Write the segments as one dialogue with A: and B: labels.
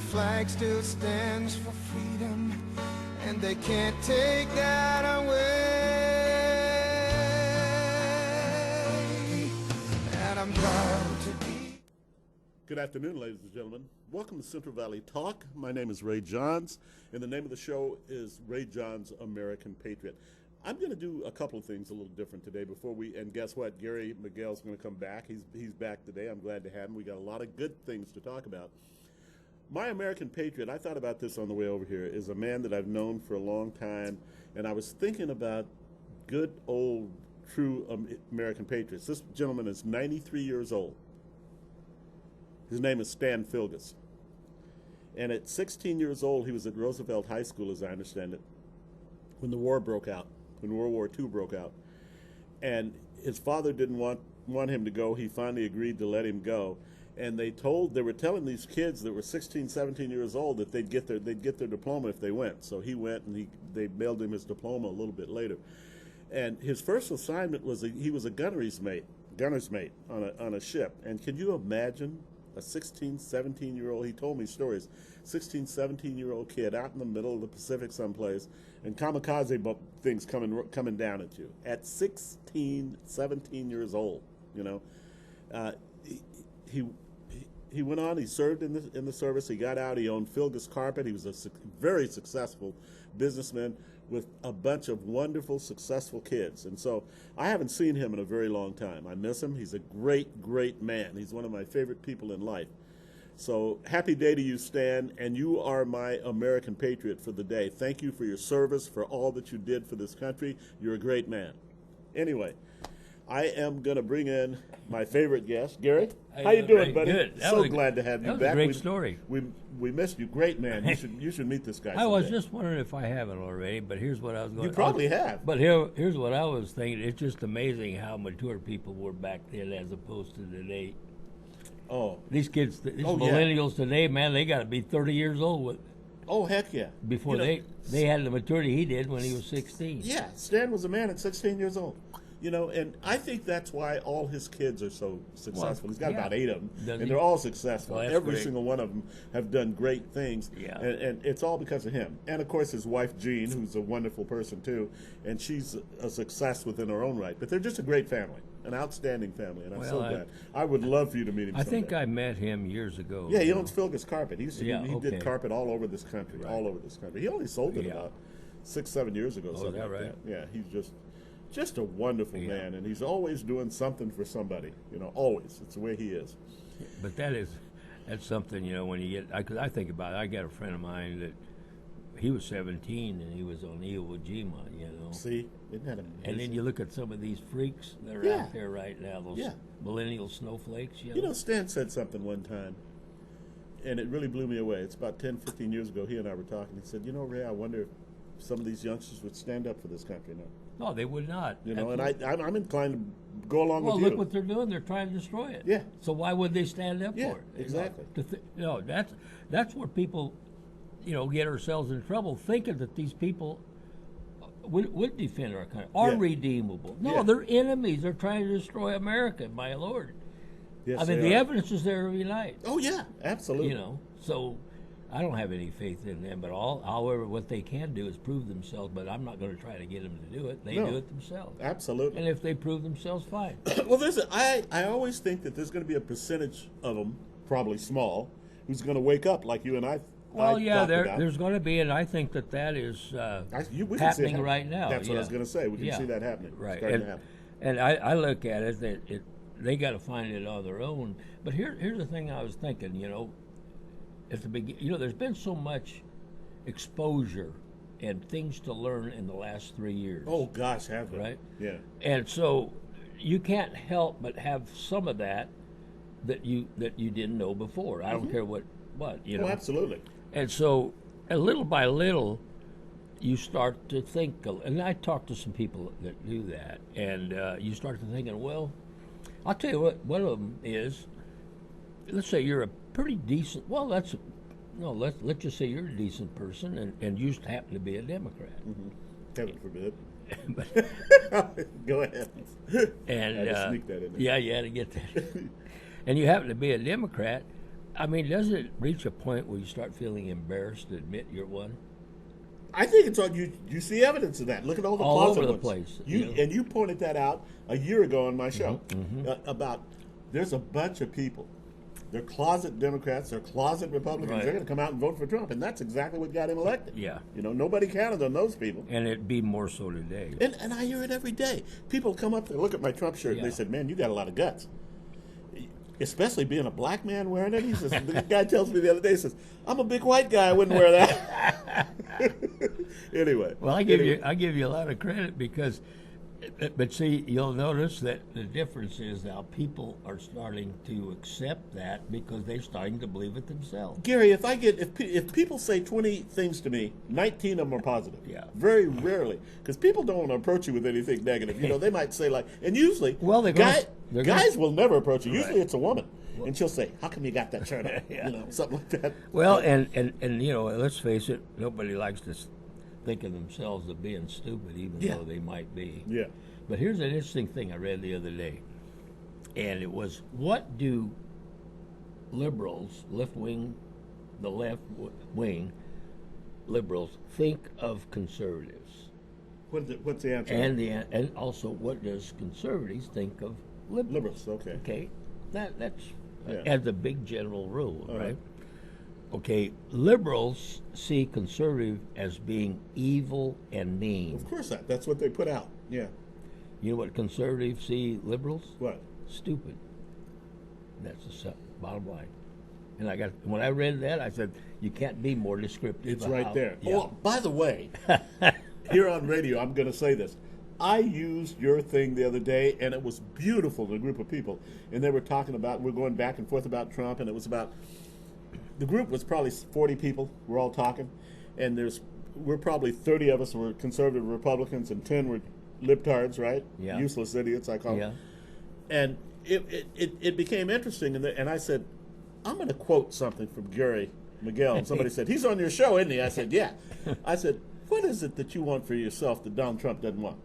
A: flag still stands for freedom, and they can't take that away. And I'm proud to be.
B: Good afternoon, ladies and gentlemen. Welcome to Central Valley Talk. My name is Ray Johns, and the name of the show is Ray Johns, American Patriot. I'm going to do a couple of things a little different today and guess what? Miguel's going to come back. He's back today. I'm glad to have him. We got a lot of good things to talk about. My American Patriot, I thought about this on the way over here, is a man that I've known for a long time, and I was thinking about good old, true American patriots. This gentleman is 93 years old. His name is Stan Filgas. And at 16 years old, he was at Roosevelt High School, as I understand it, when the war broke out, when World War II broke out. And his father didn't want him to go. He finally agreed to let him go. And they were telling these kids that were 16, 17 years old that they'd get their diploma if they went. So he went, and they mailed him his diploma a little bit later. And his first assignment was he was a gunner's mate on a ship. And can you imagine a 16, 17-year-old, he told me stories, 16, 17-year-old kid out in the middle of the Pacific someplace, and kamikaze things coming down at you at 16, 17 years old, you know. He went on, he served in the service, he got out, he owned Filgas Carpet, he was a very successful businessman with a bunch of wonderful, successful kids. And so I haven't seen him in a very long time. I miss him. He's a great, great man. He's one of my favorite people in life. So happy day to you, Stan, and you are my American Patriot for the day. Thank you for your service, for all that you did for this country. You're a great man. Anyway, I am going to bring in my favorite guest, Gary. How you doing, buddy?
C: Good.
B: So glad to have you
C: back.
B: That
C: was a great story.
B: We missed you. Great man. You should meet this guy.
C: I was just wondering if I haven't already, but here's what I was going.
B: You probably have.
C: But here's what I was thinking. It's just amazing how mature people were back then as opposed to today.
B: Oh,
C: these kids, millennials today, man, they got to be 30 years old.
B: Oh, heck yeah!
C: Before they had the maturity he did when he was 16.
B: Yeah, Stan was a man at 16 years old. You know, and I think that's why all his kids are so successful. He's got about 8 of them, and they're all successful.
C: Well,
B: every
C: great.
B: single one of them have done great things, and it's all because of him. And, of course, his wife, Jean, who's a wonderful person, too, and she's a success within her own right. But they're just a great family, an outstanding family, and I'm so glad. I would love for you to meet him someday.
C: I think I met him years ago.
B: Yeah, he owns Filgas Carpet. He did carpet all over this country, all over this country. He only sold it about 6-7 years ago, something like that. Yeah, he's just a wonderful man, and he's always doing something for somebody, you know, always. It's the way he is.
C: But that's something, you know, when you get, because I think about it, I got a friend of mine that he was 17 and he was on Iwo Jima, you know.
B: See, isn't that amazing?
C: And then you look at some of these freaks that are out there right now, those millennial snowflakes,
B: You know, Stan said something one time, and it really blew me away. It's about 10, 15 years ago, he and I were talking. He said, you know, Ray, I wonder if some of these youngsters would stand up for this country now.
C: No, they would not.
B: You know, and I'm inclined to go along with you.
C: Well, look what they're doing. They're trying to destroy it.
B: Yeah.
C: So why would they stand up for it?
B: Exactly.
C: That's where people, you know, get ourselves in trouble, thinking that these people would defend our country, are redeemable. No, they're enemies. They're trying to destroy America, my Lord.
B: Yes,
C: I mean, the evidence is there every night.
B: Oh, yeah, absolutely.
C: You know, so I don't have any faith in them at all. However, what they can do is prove themselves, but I'm not going to try to get them to do it. They do it themselves.
B: Absolutely.
C: And if they prove themselves, fine.
B: Well, I always think that there's going to be a percentage of them, probably small, who's going to wake up like you and I.
C: Well, there's going to be, and I think that is happening right now.
B: That's what I was going to say. We can see that happening.
C: Right.
B: It's to happen.
C: And I look at it that they got to find it on their own. But here's the thing I was thinking, you know. At the beginning, you know, there's been so much exposure and things to learn in the last 3 years.
B: Oh gosh, have they?
C: Right?
B: Yeah.
C: And so you can't help but have some of that you didn't know before. I don't care what you know.
B: Oh, absolutely.
C: And so, little by little, you start to think. And I talk to some people that do that, and you start to thinking, well, I'll tell you what. One of them is, let's say you're a pretty decent. Well, let's just say you're a decent person, and you happen to be a Democrat.
B: Mm-hmm. Heaven forbid.
C: But,
B: go ahead.
C: And
B: I had to sneak that in there.
C: Yeah, you had to get that. And you happen to be a Democrat. I mean, does it reach a point where you start feeling embarrassed to admit you're one?
B: I think it's on you. You see evidence of that. Look at all the
C: All
B: closet
C: over the
B: ones.
C: place,
B: You
C: you know.
B: and you pointed that out a year ago on my show about there's a bunch of people. They're closet Democrats. They're closet Republicans.
C: Right.
B: They're going to come out and vote for Trump, and that's exactly what got him elected.
C: Yeah.
B: You know, nobody counted on those people.
C: And it'd be more so today.
B: And I hear it every day. People come up, they look at my Trump shirt, and they
C: Yeah.
B: said, "Man, you got a lot of guts." Especially being a black man wearing it. He says, the guy tells me the other day, he says, "I'm a big white guy, I wouldn't wear that." Anyway.
C: Well, I give you a lot of credit because, but see, you'll notice that the difference is now people are starting to accept that because they're starting to believe it themselves.
B: Gary, if people say 20 things to me, 19 of them are positive.
C: Yeah.
B: Very rarely, because people don't want to approach you with anything negative. You know, they might say and usually,
C: Well,
B: guys will never approach you.
C: Right.
B: Usually, it's a woman, and she'll say, "How come you got that shirt on?"
C: Yeah.
B: You know, something like that.
C: Well, and you know, let's face it, nobody likes to think of themselves as being stupid, even
B: Yeah.
C: though they might be.
B: Yeah.
C: But here's an interesting thing I read the other day, and it was, what do liberals, the left wing liberals, think of conservatives?
B: What's the answer?
C: And also, what does conservatives think of liberals?
B: Liberals, okay.
C: Okay, that's
B: Yeah.
C: as a big general rule,
B: All
C: right?
B: right.
C: Okay, liberals see conservative as being evil and mean.
B: Of course not. That's what they put out. Yeah.
C: You know what conservatives see liberals?
B: What?
C: Stupid. That's the bottom line. And when I read that, I said, you can't be more descriptive.
B: It's
C: of
B: right
C: how-
B: there.
C: Yeah.
B: Oh, by the way, here on radio, I'm going to say this. I used your thing the other day, and it was beautiful to a group of people. And they were talking about, we're going back and forth about Trump, and it was about, the group was probably 40 people. We're all talking. And we're probably 30 of us were conservative Republicans, and 10 were libtards, right?
C: Yeah.
B: Useless idiots, I call
C: Yeah.
B: them. And it became interesting, and I said, I'm going to quote something from Gary Miguel. And somebody said, "He's on your show, isn't he?" I said, "Yeah." I said, "What is it that you want for yourself that Donald Trump doesn't want?"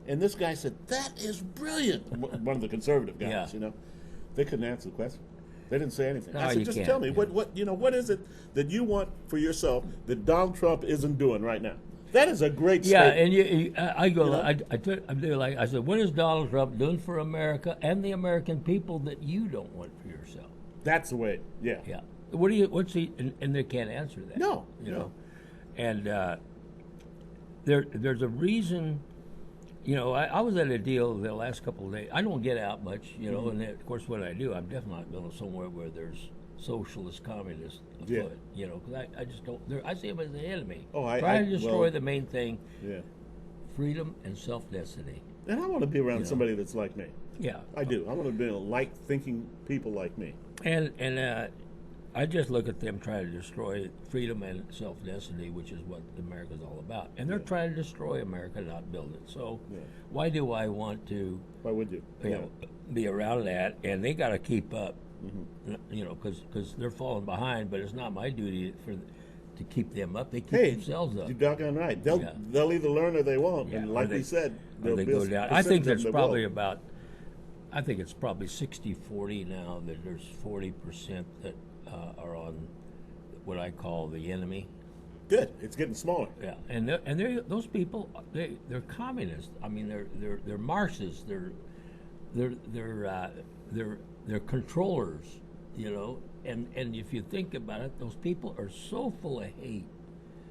B: And this guy said, "That is brilliant." One of the conservative guys,
C: Yeah.
B: you know. They couldn't answer the question. They didn't say anything.
C: No,
B: I said,
C: you
B: "Just
C: can't,
B: tell me,
C: yeah.
B: what is it that you want for yourself that Donald Trump isn't doing right now?" That is a great
C: Yeah,
B: statement.
C: and I go,
B: You know?
C: I do like, I said, what is Donald Trump doing for America and the American people that you don't want for yourself?
B: That's the way. Yeah.
C: Yeah. What's he, and they can't answer that.
B: No,
C: You
B: no.
C: know? And there's a reason, you know, I was at a deal the last couple of days. I don't get out much, you know, and of course when I do, I'm definitely not going somewhere where there's socialist, communist afoot,
B: Yeah.
C: you know, because I just don't, I see them as the enemy.
B: Oh,
C: Trying to destroy
B: well,
C: the main thing,
B: Yeah.
C: freedom and self-destiny.
B: And I want to be around
C: You know.
B: somebody that's like me.
C: Yeah.
B: I do. I want to be like thinking people like me.
C: And I just look at them trying to destroy freedom and self-destiny, which is what America's all about. And they're
B: Yeah.
C: trying to destroy America, not build it. So
B: Yeah.
C: why do I want to,
B: Why would you?
C: you know, be around that? And they got to keep up,
B: Mm-hmm.
C: you know, because they're falling behind. But it's not my duty to keep them up. They keep
B: Hey,
C: themselves up.
B: you're doggone right. They'll
C: Yeah.
B: they'll either learn or they won't.
C: Yeah,
B: And
C: or
B: like
C: they-
B: we said,
C: Or
B: there'll
C: they
B: be a
C: go down. I think
B: percentage
C: there's
B: of them that
C: probably
B: will.
C: about, I think it's probably 60-40 now, that there's 40% that are on what I call the enemy.
B: Good. It's getting smaller.
C: Yeah, and those people, they're communists. I mean, they're Marxists. They're controllers. You know, and if you think about it, those people are so full of hate,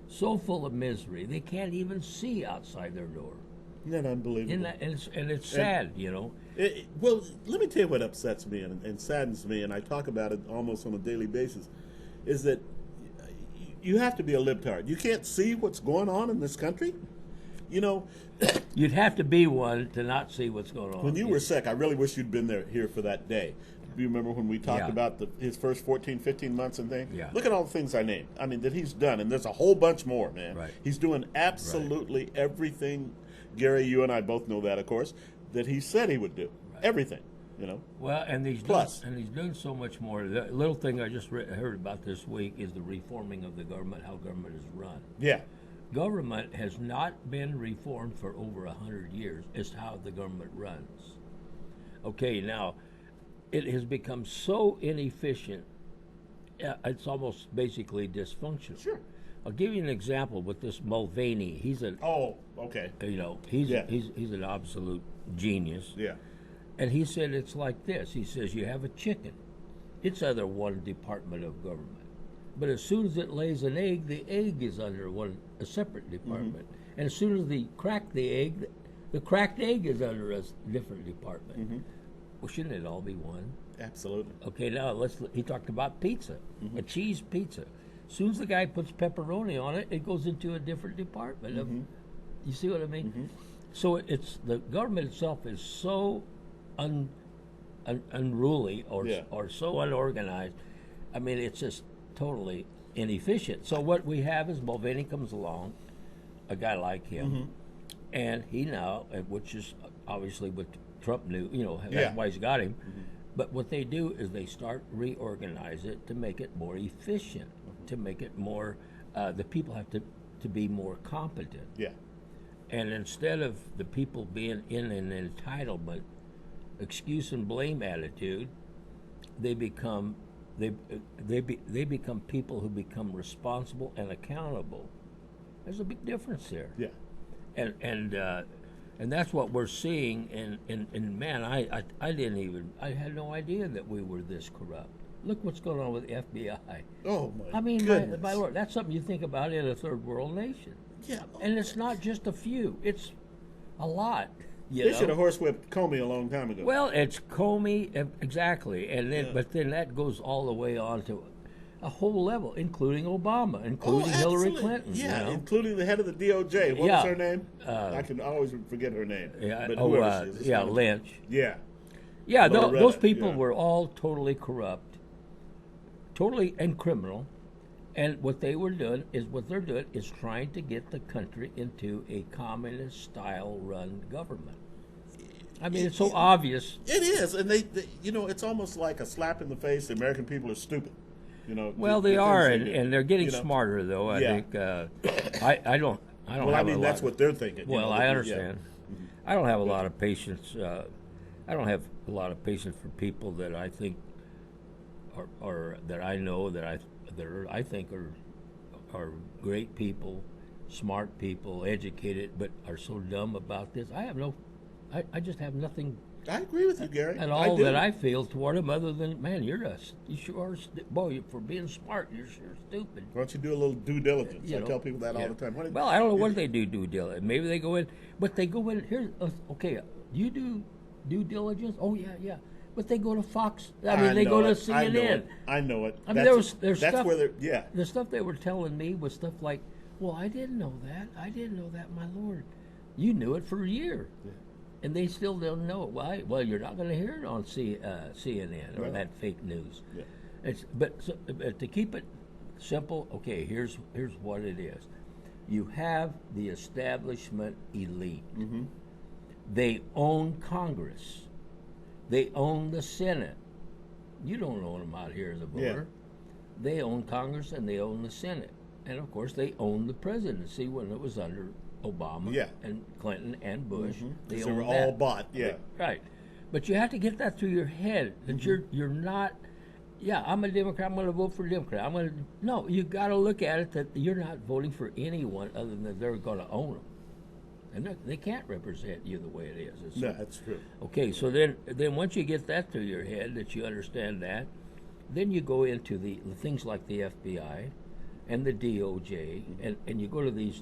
C: so full of misery, they can't even see outside their door.
B: Isn't that unbelievable?
C: And it's sad, you know.
B: Well, let me tell you what upsets me and saddens me, and I talk about it almost on a daily basis, is that you have to be a libtard. You can't see what's going on in this country. You know,
C: You'd have to be one to not see what's going on.
B: when you were sick, I really wish you'd been here for that day. Do you remember when we talked
C: Yeah.
B: about his first 14, 15 months and things?
C: Yeah.
B: Look at all the things I named. I mean, that he's done, and there's a whole bunch more, man.
C: Right.
B: He's doing absolutely everything, Gary, you and I both know that, of course, that he said he would do.
C: Right.
B: Everything, you know.
C: Well, and
B: Plus.
C: he's doing so much more. The little thing I just heard about this week is the reforming of the government, how government is run.
B: Yeah.
C: Government has not been reformed for over 100 years. It's how the government runs. Okay, now, it has become so inefficient it's almost basically dysfunctional.
B: Sure.
C: I'll give you an example with this Mulvaney. He's an
B: Oh, okay.
C: he's
B: Yeah.
C: he's an absolute genius.
B: Yeah.
C: And he said it's like this. He says you have a chicken. It's under one department of government. But as soon as it lays an egg, the egg is under a separate department. And as soon as they crack the egg, the cracked egg is under a different department. Well, shouldn't it all be one?
B: Absolutely.
C: Okay, now he talked about pizza, a cheese pizza. As soon as the guy puts pepperoni on it, it goes into a different department. You see what I mean? So it's the government itself is so unruly or so unorganized. I mean, it's just totally inefficient. So what we have is Mulvaney comes along, a guy like him, and he now, which is obviously what Trump knew, that's why he's got him. But what they do is they start reorganize it to make it more efficient, to make it more, the people have to be more competent.
B: Yeah.
C: And instead of the people being in an entitlement, excuse and blame attitude, they become people who become responsible and accountable. There's a big difference there.
B: Yeah.
C: And that's what we're seeing. And man, I had no idea that we were this corrupt. Look what's going on with the FBI.
B: Oh my!
C: I mean,
B: goodness.
C: my Lord, that's something you think about in a third world nation.
B: Yeah.
C: And it's not just a few; it's a lot.
B: They should have horsewhipped Comey a long time ago.
C: Well, it's Comey, exactly, and then but then that goes all the way on to a whole level, including Obama, including Hillary Clinton.
B: Yeah, including the head of the DOJ. What was her name? I can always forget her name.
C: Yeah,
B: but whoever she is,
C: Lynch.
B: Yeah.
C: Yeah, those people were all totally corrupt, totally and criminal, and what they're doing is trying to get the country into a communist-style run government. I mean, it's so obvious.
B: It is, and they, it's almost like a slap in the face. The American people are stupid.
C: Well, they are, and they're getting smarter, though. I think. I don't.
B: Well, I mean, that's what they're thinking.
C: Well, I understand. I don't have a lot of patience. I don't have a lot of patience for people that I think are that I know that I think are great people, smart people, educated, but are so dumb about this. I just have nothing.
B: I agree with you, Gary.
C: And all that I feel toward him, other than, man, you sure are, boy, for being smart, you're sure stupid.
B: Why don't you do a little due diligence? I tell people that all the time.
C: Well, I don't know what they do due diligence. Maybe they go in, but they go in, here, okay, you do due diligence? Oh, yeah. But they go to Fox, they go to CNN.
B: I know it.
C: I mean, there's
B: that's
C: stuff,
B: where they're,
C: the stuff they were telling me was stuff like, well, I didn't know that. My Lord. You knew it for a year. Yeah. And they still don't know it. Why? Well, you're not going to hear it on CNN or that fake news. Yeah. But to keep it simple, okay, here's what it is. You have the establishment elite. Mm-hmm. They own Congress. They own the Senate. You don't own them out here as a voter. Yeah. They own Congress and they own the Senate. And, of course, they own the presidency when it was under Obama and Clinton and Bush. Mm-hmm. They
B: were all bought,
C: right. But you have to get that through your head that you're not. Yeah, I'm a Democrat. I'm going to vote for a Democrat. No. You got to look at it that you're not voting for anyone other than they're going to own them, and they can't represent you the way it is.
B: No, that's true.
C: Okay, so then once you get that through your head that you understand that, then you go into the things like the FBI and the DOJ, and you go to these.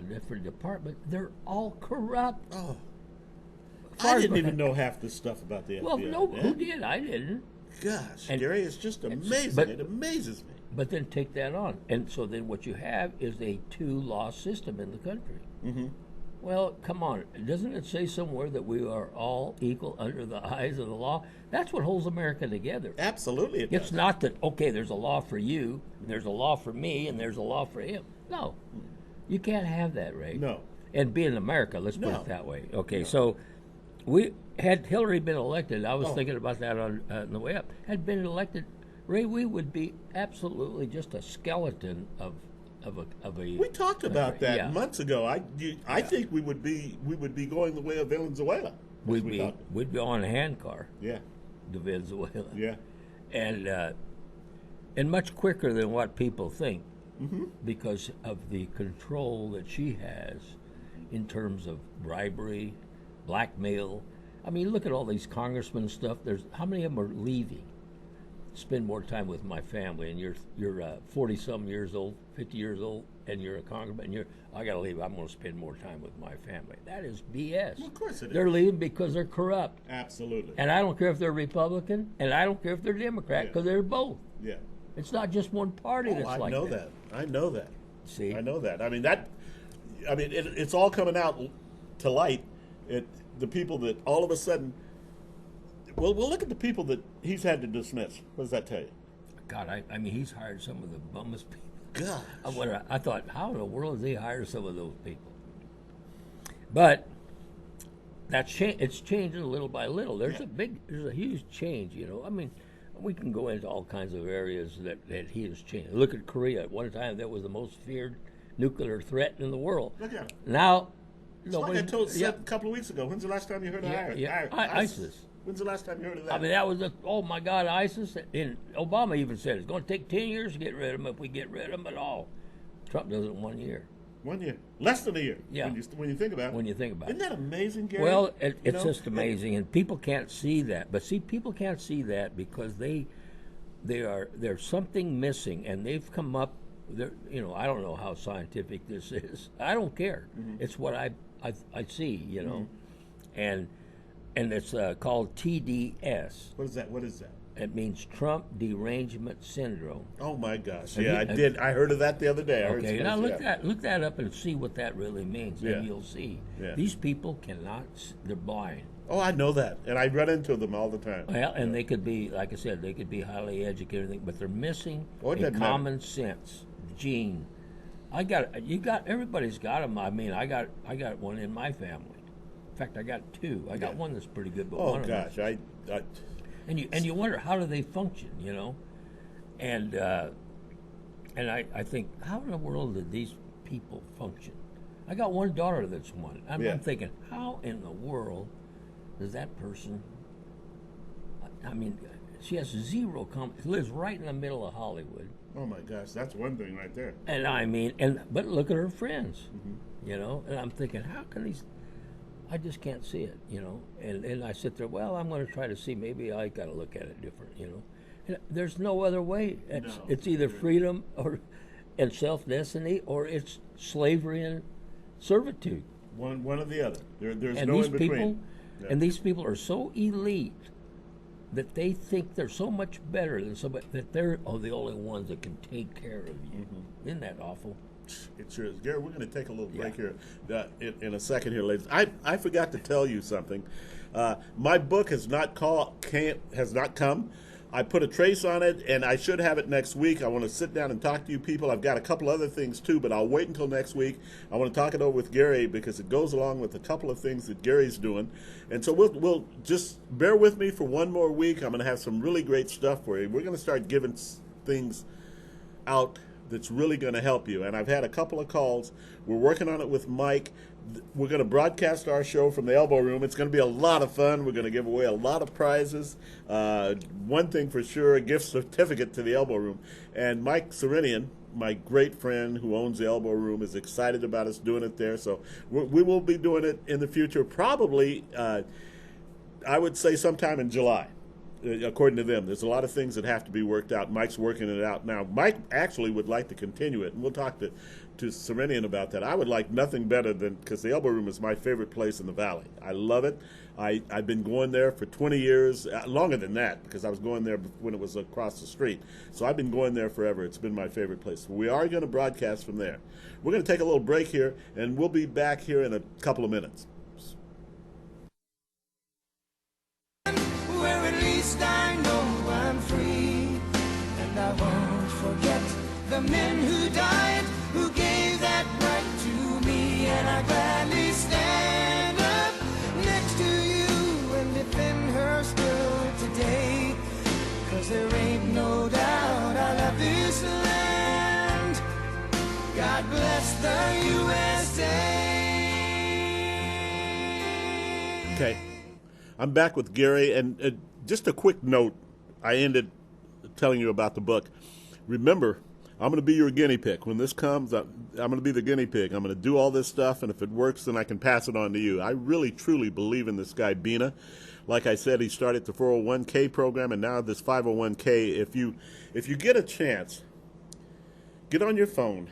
C: Different department, they're all corrupt.
B: Oh, I didn't even know half the stuff about the FBI.
C: Well, no, who did? I didn't.
B: Gosh, Gary, it's just amazing. It amazes me.
C: But then take that on, and so then what you have is a two-law system in the country. Mm-hmm. Well, come on, doesn't it say somewhere that we are all equal under the eyes of the law? That's what holds America together.
B: Absolutely, it does.
C: It's not that there's a law for you, there's a law for me, and there's a law for him. No. You can't have that, Ray.
B: No.
C: And being America, let's put it that way. Okay, so we had Hillary been elected, I was thinking about that on the way up, had been elected, Ray, we would be absolutely just a skeleton of a.
B: We talked about that months ago. I think we would be going the way of Venezuela.
C: We'd be on a handcar.
B: Yeah.
C: To Venezuela.
B: Yeah.
C: And and much quicker than what people think, because of the control that she has in terms of bribery, blackmail. I mean, look at all these congressmen and stuff. There's how many of them are leaving? Spend more time with my family, and you're 40-some years old, 50 years old, and you're a congressman. And I got to leave. I'm going to spend more time with my family. That is BS.
B: Well, of course it is.
C: They're leaving because they're corrupt.
B: Absolutely.
C: And I don't care if they're Republican, and I don't care if they're Democrat, because they're both.
B: Yeah.
C: It's not just one party that's like that.
B: I know that. I know that.
C: See?
B: I know that. I mean, it's all coming out to light. The people that all of a sudden, well, look at the people that he's had to dismiss. What does that tell you?
C: God, I mean, he's hired some of the bummest people.
B: God.
C: I thought, how in the world has he hired some of those people? But it's changing little by little. There's a huge change, you know. I mean, we can go into all kinds of areas that he has changed. Look at Korea. At one time, that was the most feared nuclear threat in the world.
B: Look at it.
C: Now,
B: it's like I told Seth a couple of weeks ago. When's the last time you heard of
C: ISIS?
B: When's the last time you heard of that?
C: I mean, that was oh my God, ISIS. And Obama even said it's going to take 10 years to get rid of them if we get rid of them at all. Trump does it in 1 year.
B: 1 year, less than a year.
C: Yeah.
B: When you think about it.
C: When you think about
B: Isn't that amazing, Gary?
C: Well, it's just amazing, and people can't see that. But see, people can't see that because there's something missing, and they've come up. You know, I don't know how scientific this is. I don't care. It's what I see. You know, and it's called TDS.
B: What is that? What is that?
C: It means Trump Derangement Syndrome.
B: Oh my gosh! Yeah, I did. I heard of that the other day.
C: Okay, now look that up and see what that really means,
B: Yeah.
C: and you'll see
B: Yeah.
C: these people cannot. They're blind.
B: Oh, I know that, and I run into them all the time.
C: Well, and they could be, like I said, they could be highly educated, but they're missing
B: Well, it
C: a
B: doesn't matter.
C: common sense gene. Everybody's got them. I mean, I got one in my family. In fact, I got two. I got one that's pretty good, but
B: Oh
C: one of them.
B: gosh, I
C: And you wonder, how do they function, you know? And I think, how in the world did these people function? I got one daughter that's one. I'm thinking, how in the world does that person? I mean, she has zero. Lives right in the middle of Hollywood.
B: Oh my gosh, that's one thing right there.
C: And I mean, but look at her friends, you know. And I'm thinking, how can these? I just can't see it, you know. And I sit there. Well, I'm going to try to see. Maybe I got to look at it different, you know. And there's no other way. It's either freedom and self-destiny, or it's slavery and servitude.
B: One or the other. There's
C: And
B: no
C: these
B: in between.
C: people, and these people are so elite that they think they're so much better than somebody, that they're the only ones that can take care of you. Isn't that awful?
B: It sure is. Gary, we're going to take a little break here in a second here, ladies. I forgot to tell you something. My book has not come. I put a trace on it, and I should have it next week. I want to sit down and talk to you people. I've got a couple other things, too, but I'll wait until next week. I want to talk it over with Gary because it goes along with a couple of things that Gary's doing. And so we'll just bear with me for one more week. I'm going to have some really great stuff for you. We're going to start giving things out that's really going to help you. And I've had a couple of calls. We're working on it with Mike. We're going to broadcast our show from the Elbow Room. It's going to be a lot of fun. We're going to give away a lot of prizes. One thing for sure, a gift certificate to the Elbow Room. And Mike Serenian, my great friend who owns the Elbow Room, is excited about us doing it there. So we will be doing it in the future, probably, I would say sometime in July. According to them, there's a lot of things that have to be worked out. Mike's working it out now. Mike actually would like to continue it, and we'll talk to Serenian about that. I would like nothing better than, because the Elbow Room is my favorite place in the Valley. I love it. I've been going there for 20 years, longer than that, because I was going there when it was across the street. So I've been going there forever. It's been my favorite place. We are going to broadcast from there. We're going to take a little break here, and we'll be back here in a couple of minutes.
A: Where at least I know I'm free, and I won't forget the men who died, who gave that right to me, and I gladly stand up next to you and defend her still today, 'cause there ain't no doubt I love this land. God bless the USA.
B: Okay. I'm back with Gary, and just a quick note. I ended telling you about the book. Remember, I'm going to be your guinea pig. When this comes, I'm going to be the guinea pig. I'm going to do all this stuff, and if it works, then I can pass it on to you. I really, truly believe in this guy, Bina. Like I said, he started the 401k program, and now this 501k. If you get a chance, get on your phone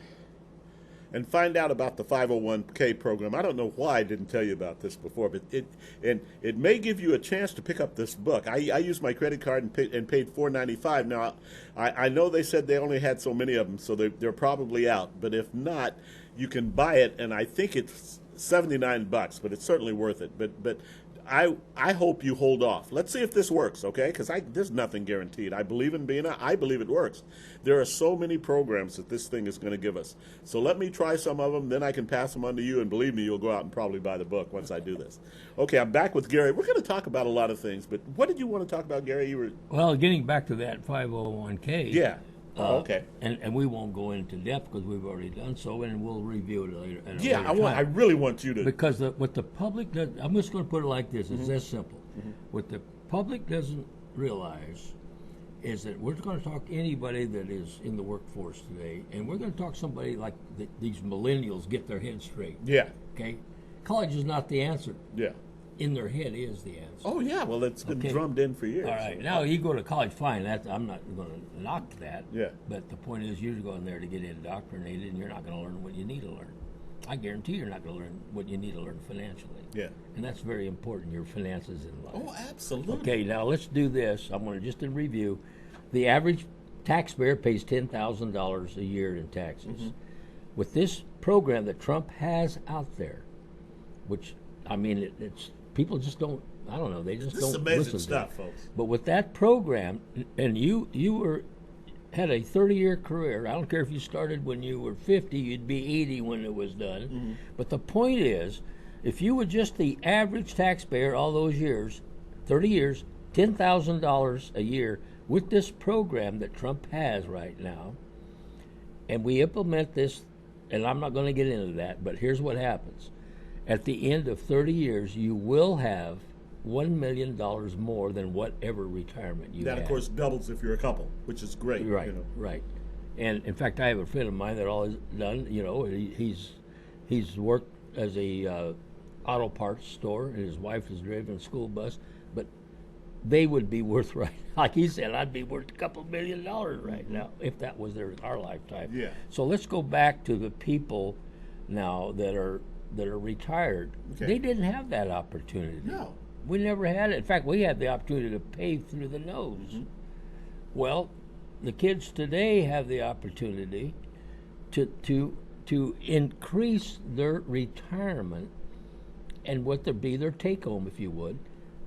B: and find out about the 501k program. I don't know why I didn't tell you about this before, but it may give you a chance to pick up this book. I used my credit card and paid $4.95. Now, I know they said they only had so many of them, so they're probably out. But if not, you can buy it, and I think it's $79, but it's certainly worth it. But I hope you hold off. Let's see if this works, okay? Because there's nothing guaranteed. I believe in Bina. I believe it works. There are so many programs that this thing is going to give us. So let me try some of them, then I can pass them on to you, and believe me, you'll go out and probably buy the book once I do this. Okay, I'm back with Gary. We're going to talk about a lot of things, but what did you want to talk about, Gary?
C: Well, getting back to that 501k.
B: Yeah. Okay.
C: And we won't go into depth because we've already done so, and we'll review it later. At a
B: Yeah,
C: later time.
B: I really want you to.
C: Because what the public does, I'm just going to put it like this: it's that simple. What the public doesn't realize is that we're going to talk to anybody that is in the workforce today, and we're going to talk to somebody like these millennials get their head straight.
B: Yeah.
C: Okay. College is not the answer.
B: Yeah.
C: In their head is the answer.
B: Oh yeah, well it's been drummed in for years.
C: All right, now you go to college, fine. I'm not going to knock that.
B: Yeah.
C: But the point is, you're going there to get indoctrinated, and you're not going to learn what you need to learn. I guarantee you're not going to learn what you need to learn financially.
B: Yeah.
C: And that's very important. Your finances in life.
B: Oh, absolutely.
C: Okay, now let's do this. I'm going to just in review. The average taxpayer pays $10,000 a year in taxes. With this program that Trump has out there, which I mean, it's people just don't. I don't know. They just
B: This
C: don't
B: is amazing
C: listen
B: stuff,
C: to it.
B: folks.
C: But with that program, and you had a 30-year career. I don't care if you started when you were 50. You'd be 80 when it was done. But the point is, if you were just the average taxpayer all those years, 30 years, $10,000 a year with this program that Trump has right now, and we implement this, and I'm not going to get into that, but here's what happens. At the end of 30 years, you will have $1 million more than whatever retirement you have.
B: That, of course, doubles if you're a couple, which is great.
C: Right,
B: you know.
C: right. And, in fact, I have a friend of mine that all has done, you know, he's worked as a auto parts store, and his wife has driven a school bus, but they would be worth, right, like he said, I'd be worth a couple $1 million right now if that was our lifetime.
B: Yeah.
C: So let's go back to the people now that are retired.
B: Okay.
C: They didn't have that opportunity.
B: No.
C: We never had it. In fact, we had the opportunity to pay through the nose. Well, the kids today have the opportunity to increase their retirement and what their take home, if you would,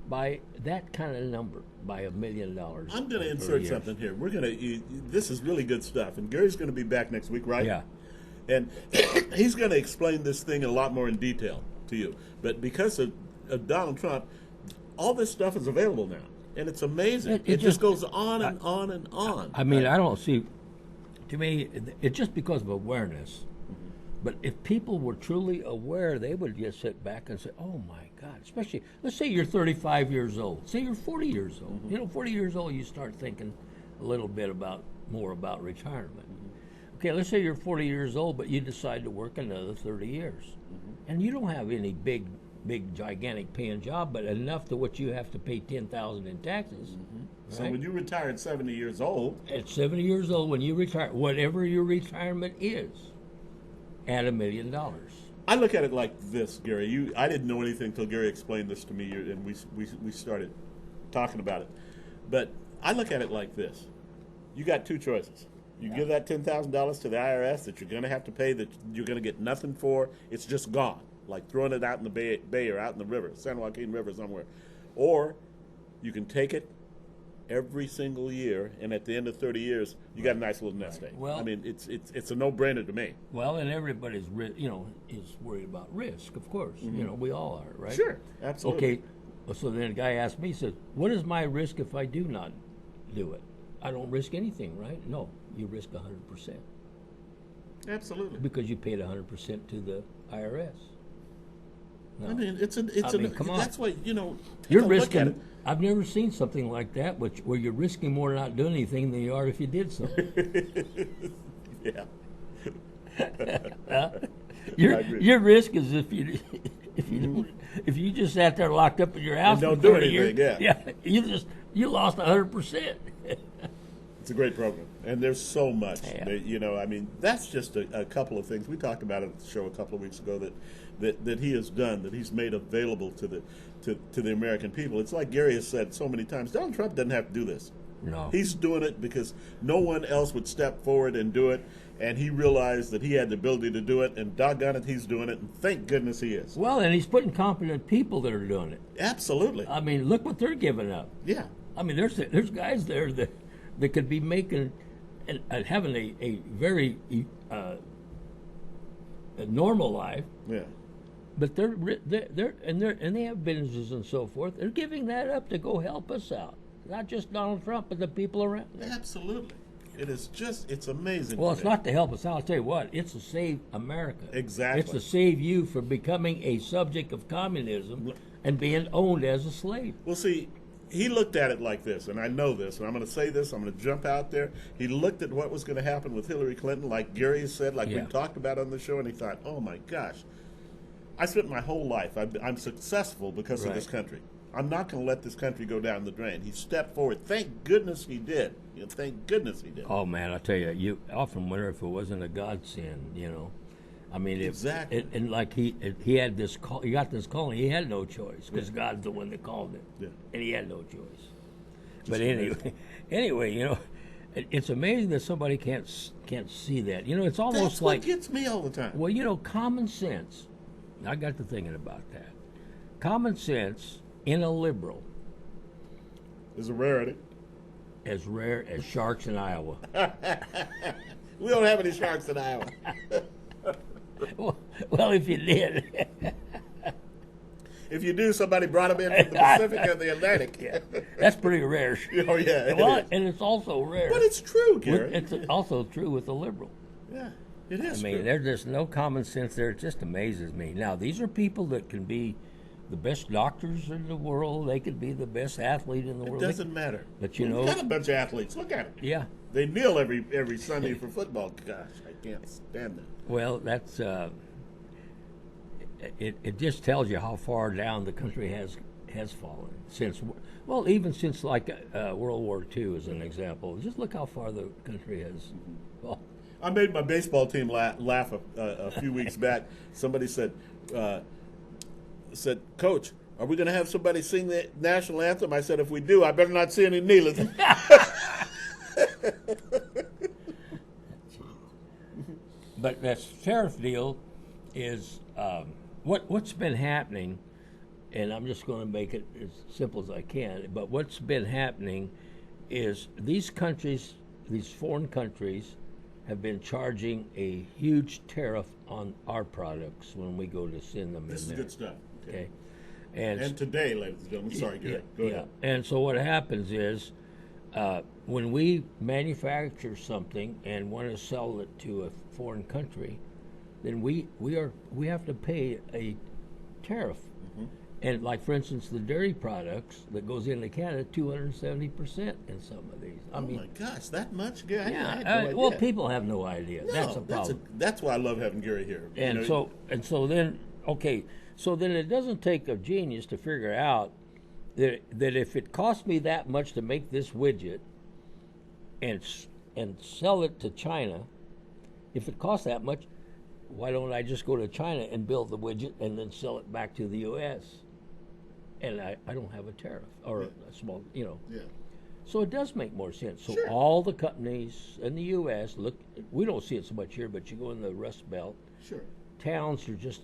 C: by that kind of number, by $1 million.
B: I'm going to insert something here. We're going to. This is really good stuff, and Gary's going to be back next week, right?
C: Yeah.
B: And he's going to explain this thing a lot more in detail to you. But because of Donald Trump, all this stuff is available now, and it's amazing. It just goes on and on and on.
C: I mean, I don't see. To me, it's just because of awareness. But if people were truly aware, they would just sit back and say, "Oh my God!" Especially, let's say you're 35 years old. Say you're 40 years old. You know, 40 years old, you start thinking a little bit more about retirement. Okay, let's say you're 40 years old, but you decide to work another 30 years, and you don't have any big, gigantic paying job, but enough to what you have to pay $10,000 in taxes. Right?
B: So when you retire at 70 years old,
C: at 70 years old, when you retire, whatever your retirement is, add $1 million.
B: I look at it like this, Gary. I didn't know anything until Gary explained this to me, and we started talking about it. But I look at it like this: you got two choices. You give that $10,000 to the IRS that you're going to have to pay, that you're going to get nothing for. It's just gone, like throwing it out in the bay or out in the river, San Joaquin River somewhere. Or you can take it every single year, and at the end of 30 years, you got a nice little nest egg.
C: Well,
B: I mean, it's a no-brainer to me.
C: Well, and everybody's is worried about risk, of course. You know, we all are, right?
B: Sure, absolutely.
C: Okay, so then a guy asked me, he said, "What is my risk if I do not do it?" I don't risk anything, right? No, you risk 100%.
B: Absolutely.
C: Because you paid 100% to the IRS. no.
B: I mean, come on. That's why, take
C: You're
B: a look at
C: risking.
B: it.
C: I've never seen something like that, where you're risking more not doing anything than you are if you did something.
B: Yeah.
C: Your risk is if you just sat there locked up in your house
B: And don't
C: for
B: do
C: 30
B: anything,
C: years,
B: yeah.
C: you lost 100%.
B: It's a great program, and there's so much.
C: Yeah.
B: I mean, that's just a couple of things. We talked about it at the show a couple of weeks ago that he has done, that he's made available to the American people. It's like Gary has said so many times, Donald Trump doesn't have to do this.
C: No.
B: He's doing it because no one else would step forward and do it, and he realized that he had the ability to do it, and doggone it, he's doing it, and thank goodness he is.
C: Well, and he's putting competent people that are doing it.
B: Absolutely.
C: I mean, look what they're giving up.
B: Yeah.
C: I mean, there's guys there that could be making and having a very a normal life.
B: Yeah.
C: But they're they have businesses and so forth. They're giving that up to go help us out. Not just Donald Trump, but the people around them.
B: Absolutely. It's amazing.
C: Well, it's not to help us out. I'll tell you what, it's to save America.
B: Exactly.
C: It's to save you from becoming a subject of communism and being owned as a slave.
B: Well, see, he looked at it like this, and I know this, and I'm going to say this, I'm going to jump out there. He looked at what was going to happen with Hillary Clinton, like Gary said, like we talked about on the show, and he thought, oh my gosh, I spent my whole life, I'm successful because of this country. I'm not going to let this country go down the drain. He stepped forward. Thank goodness he did. Thank goodness he did.
C: Oh man, I tell you, you often wonder if it wasn't a godsend. I mean,
B: exactly.
C: And like he had this call, he got this call, and he had no choice because God's the one that called it, and he had no choice. But anyway, it's amazing that somebody can't see that. It's almost
B: That's
C: like
B: what gets me all the time.
C: Well, common sense. I got to thinking about that. Common sense in a liberal
B: is a rarity.
C: As rare as sharks in Iowa.
B: We don't have any sharks in Iowa.
C: Well, if you did.
B: If you do, somebody brought them in from the Pacific or the Atlantic.
C: That's pretty rare.
B: Oh, yeah.
C: Well, and it's also rare.
B: But it's true, Gary.
C: It's also true with the liberal.
B: Yeah, it is.
C: I mean,
B: true.
C: there's just no common sense there. It just amazes me. Now, these are people that can be the best doctors in the world. They could be the best athlete in the world.
B: It doesn't matter.
C: But
B: we've got a bunch of athletes. Look at them.
C: Yeah.
B: They kneel every Sunday for football. Gosh, I can't stand that.
C: Well, that's it just tells you how far down the country has fallen even since like World War II as an example. Just look how far the country has fallen.
B: I made my baseball team laugh a few weeks back. Somebody said, Coach, are we going to have somebody sing the national anthem? I said, if we do, I better not see any kneeling.
C: But that tariff deal is what's been happening, and I'm just going to make it as simple as I can, but what's been happening is these foreign countries, have been charging a huge tariff on our products when we go to send them in there.
B: This is good stuff.
C: Okay.
B: And today, ladies and gentlemen, sorry, Gary, go ahead.
C: And so what happens is when we manufacture something and want to sell it to a foreign country, then we have to pay a tariff. Mm-hmm. And like, for instance, the dairy products that goes into Canada, 270% in some of these. I mean,
B: my gosh, that much? Gary? I had no idea.
C: Well, people have no idea.
B: No,
C: that's a problem.
B: That's why I love having Gary here.
C: So then it doesn't take a genius to figure out that if it costs me that much to make this widget and sell it to China, if it costs that much, why don't I just go to China and build the widget and then sell it back to the U.S.? And I don't have a tariff or a small, Yeah. So it does make more sense. So all the companies in the U.S. we don't see it so much here, but you go in the Rust Belt.
B: Sure.
C: Towns are just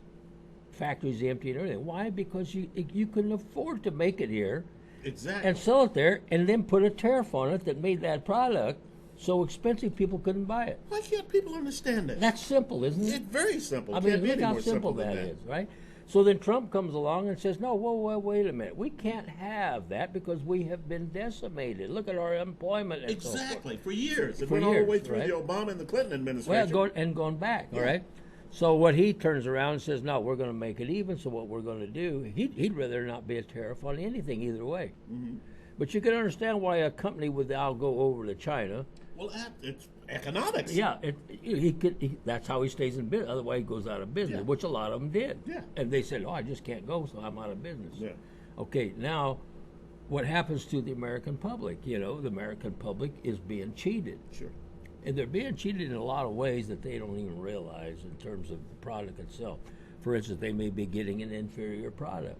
C: factories empty and everything. Why? Because you couldn't afford to make it here.
B: Exactly.
C: And sell it there and then put a tariff on it that made that product so expensive people couldn't buy it.
B: Why can't people understand that?
C: That's simple, isn't it?
B: It's very simple.
C: I mean, look how simple that is, right? So then Trump comes along and says, no, whoa, wait a minute. We can't have that because we have been decimated. Look at our employment. And
B: exactly,
C: so forth.
B: For years. It
C: For
B: went
C: years,
B: all the way through
C: right?
B: the Obama and the Clinton administration.
C: Well, going back, all right? So what he turns around and says, no, we're going to make it even. So what we're going to do, he'd rather not be a tariff on anything either way.
B: Mm-hmm.
C: But you can understand why a company would now go over to China.
B: Well, it's economics.
C: Yeah, that's how he stays in business. Otherwise, he goes out of business, which a lot of them did.
B: Yeah.
C: And they said, oh, I just can't go, so I'm out of business.
B: Yeah.
C: Okay, now what happens to the American public? The American public is being cheated.
B: Sure.
C: And they're being cheated in a lot of ways that they don't even realize in terms of the product itself. For instance, they may be getting an inferior product.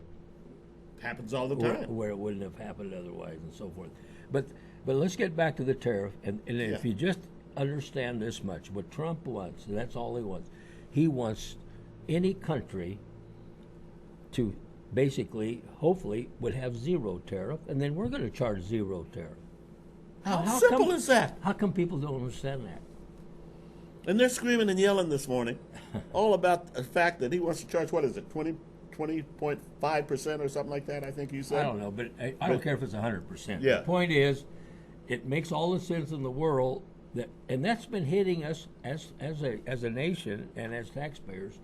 B: Happens all the time.
C: Where it wouldn't have happened otherwise and so forth. But let's get back to the tariff. And if you just understand this much, what Trump wants, and that's all he wants. He wants any country to basically, hopefully, would have zero tariff, and then we're going to charge zero tariff.
B: How simple is that?
C: How come people don't understand that?
B: And they're screaming and yelling this morning all about the fact that he wants to charge, what is it, 20.5% or something like that, I think you said?
C: I don't know, but I don't care if it's 100%.
B: Yeah.
C: The point is, it makes all the sense in the world, and that's been hitting us as a nation and as taxpayers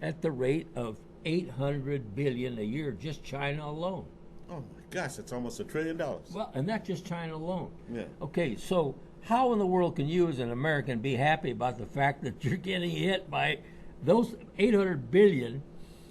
C: at the rate of $800 billion a year, just China alone.
B: Oh my gosh, it's almost $1 trillion.
C: Well, and that's just China alone.
B: Yeah.
C: Okay, so how in the world can you as an American be happy about the fact that you're getting hit by those $800 billion,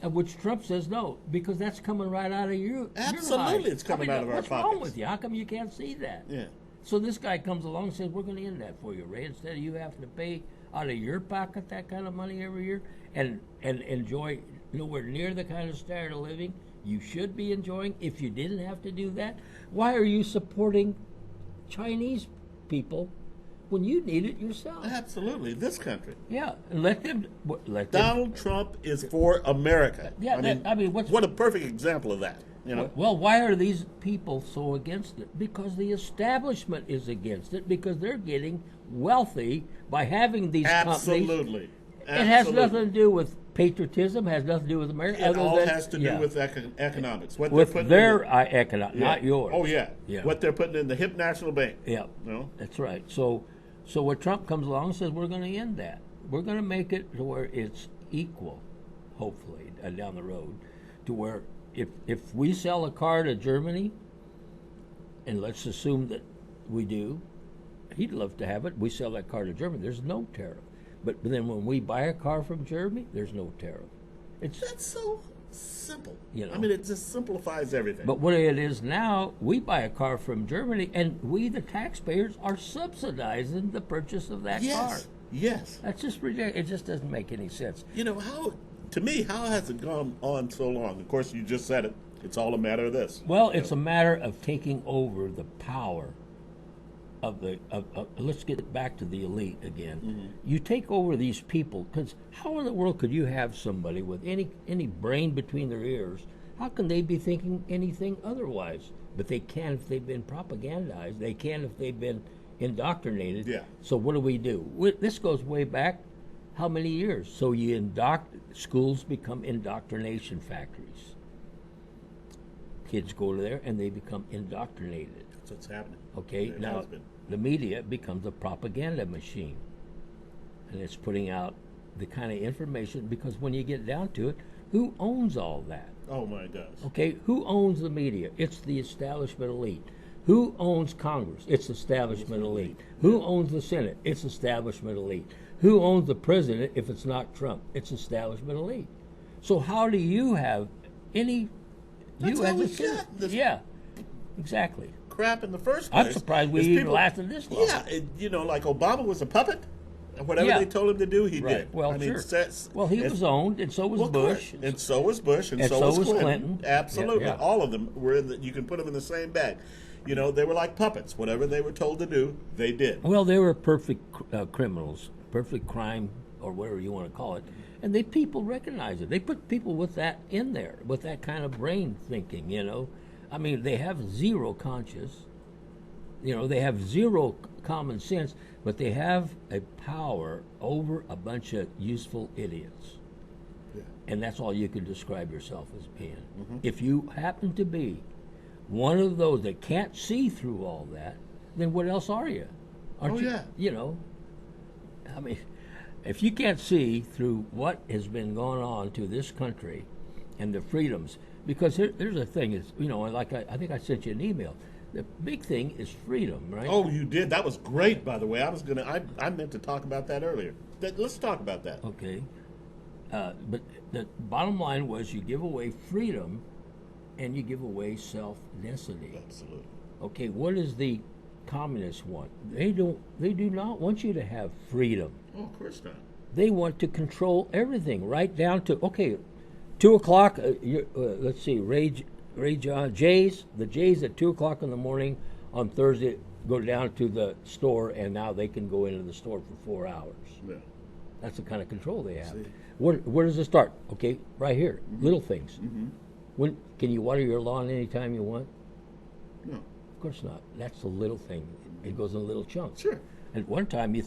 C: of which Trump says no, because that's coming right out of you.
B: Absolutely, it's coming out of our
C: what's
B: pockets.
C: What's wrong with you? How come you can't see that?
B: Yeah.
C: So this guy comes along and says, we're going to end that for you, Ray. Instead of you having to pay out of your pocket that kind of money every year and enjoy nowhere near the kind of standard of living you should be enjoying if you didn't have to do that. Why are you supporting Chinese people when you need it yourself?
B: Absolutely, this country.
C: Yeah, let them.
B: Donald Trump is for America.
C: Yeah,
B: what a perfect example of that.
C: Well, why are these people so against it? Because the establishment is against it, because they're getting wealthy by having these companies.
B: Absolutely.
C: It has nothing to do with patriotism, has nothing to do with America.
B: It all has to do with economics. What
C: with
B: they're putting
C: their economics, not yours.
B: Oh, yeah. What they're putting in the hip national bank.
C: Yeah, that's right. So what Trump comes along and says, we're going to end that. We're going to make it to where it's equal, hopefully, down the road, to where if we sell a car to Germany, and let's assume that we do, he'd love to have it. We sell that car to Germany. There's no tariff. But then when we buy a car from Germany, there's no tariff.
B: That's so simple. It just simplifies everything.
C: But what it is now, we buy a car from Germany, and we, the taxpayers, are subsidizing the purchase of that car.
B: Yes.
C: That's just ridiculous. It just doesn't make any sense.
B: To me, how has it gone on so long? Of course, you just said it. It's all a matter of this.
C: Well, it's a matter of taking over the power of let's get back to the elite again. Mm-hmm. You take over these people, because how in the world could you have somebody with any brain between their ears? How can they be thinking anything otherwise? But they can if they've been propagandized. They can if they've been indoctrinated.
B: Yeah.
C: So what do? This goes way back how many years? So schools become indoctrination factories. Kids go there and they become indoctrinated.
B: That's what's happening.
C: Okay, now the media becomes a propaganda machine, and it's putting out the kind of information, because when you get down to it, who owns all that?
B: Oh my gosh.
C: Okay, who owns the media? It's the establishment elite. Who owns Congress? It's establishment elite. Who owns the Senate? It's establishment elite. Who owns the president if it's not Trump? It's establishment elite. So how do you have any...
B: That's how we got this
C: exactly.
B: crap in the first place.
C: I'm surprised we even lasted this long.
B: Yeah, like Obama was a puppet. Whatever they told him to do, he did.
C: Well, he was owned, and so was Bush.
B: And so was Bush, and so was Clinton. Absolutely.
C: Yeah.
B: All of them were you can put them in the same bag. They were like puppets. Whatever they were told to do, they did.
C: Well, they were perfect criminals, perfect crime, or whatever you want to call it. And people recognize it. They put people with that in there, with that kind of brain thinking, I mean, they have zero conscience. They have zero common sense, but they have a power over a bunch of useful idiots. Yeah. And that's all you can describe yourself as being. Mm-hmm. If you happen to be one of those that can't see through all that, then what else are you? Aren't you?
B: Yeah.
C: I mean, if you can't see through what has been going on to this country and the freedoms, because here's the thing is, like I think I sent you an email. The big thing is freedom, right?
B: Oh, you did? That was great, by the way. I meant to talk about that earlier. Let's talk about that.
C: Okay. But the bottom line was you give away freedom and you give away self-destiny.
B: Absolutely.
C: Okay, what does the communists want? They do not want you to have freedom.
B: Oh, of course not.
C: They want to control everything, right down to, 2 o'clock, let's see, the Jays at 2 o'clock in the morning on Thursday go down to the store, and now they can go into the store for 4 hours.
B: Yeah.
C: That's the kind of control they have.
B: See.
C: Where does it start? Okay, right here, little things.
B: Mm-hmm.
C: When can you water your lawn anytime you want?
B: No.
C: Of course not. That's a little thing. It goes in little chunks.
B: Sure.
C: At one time, in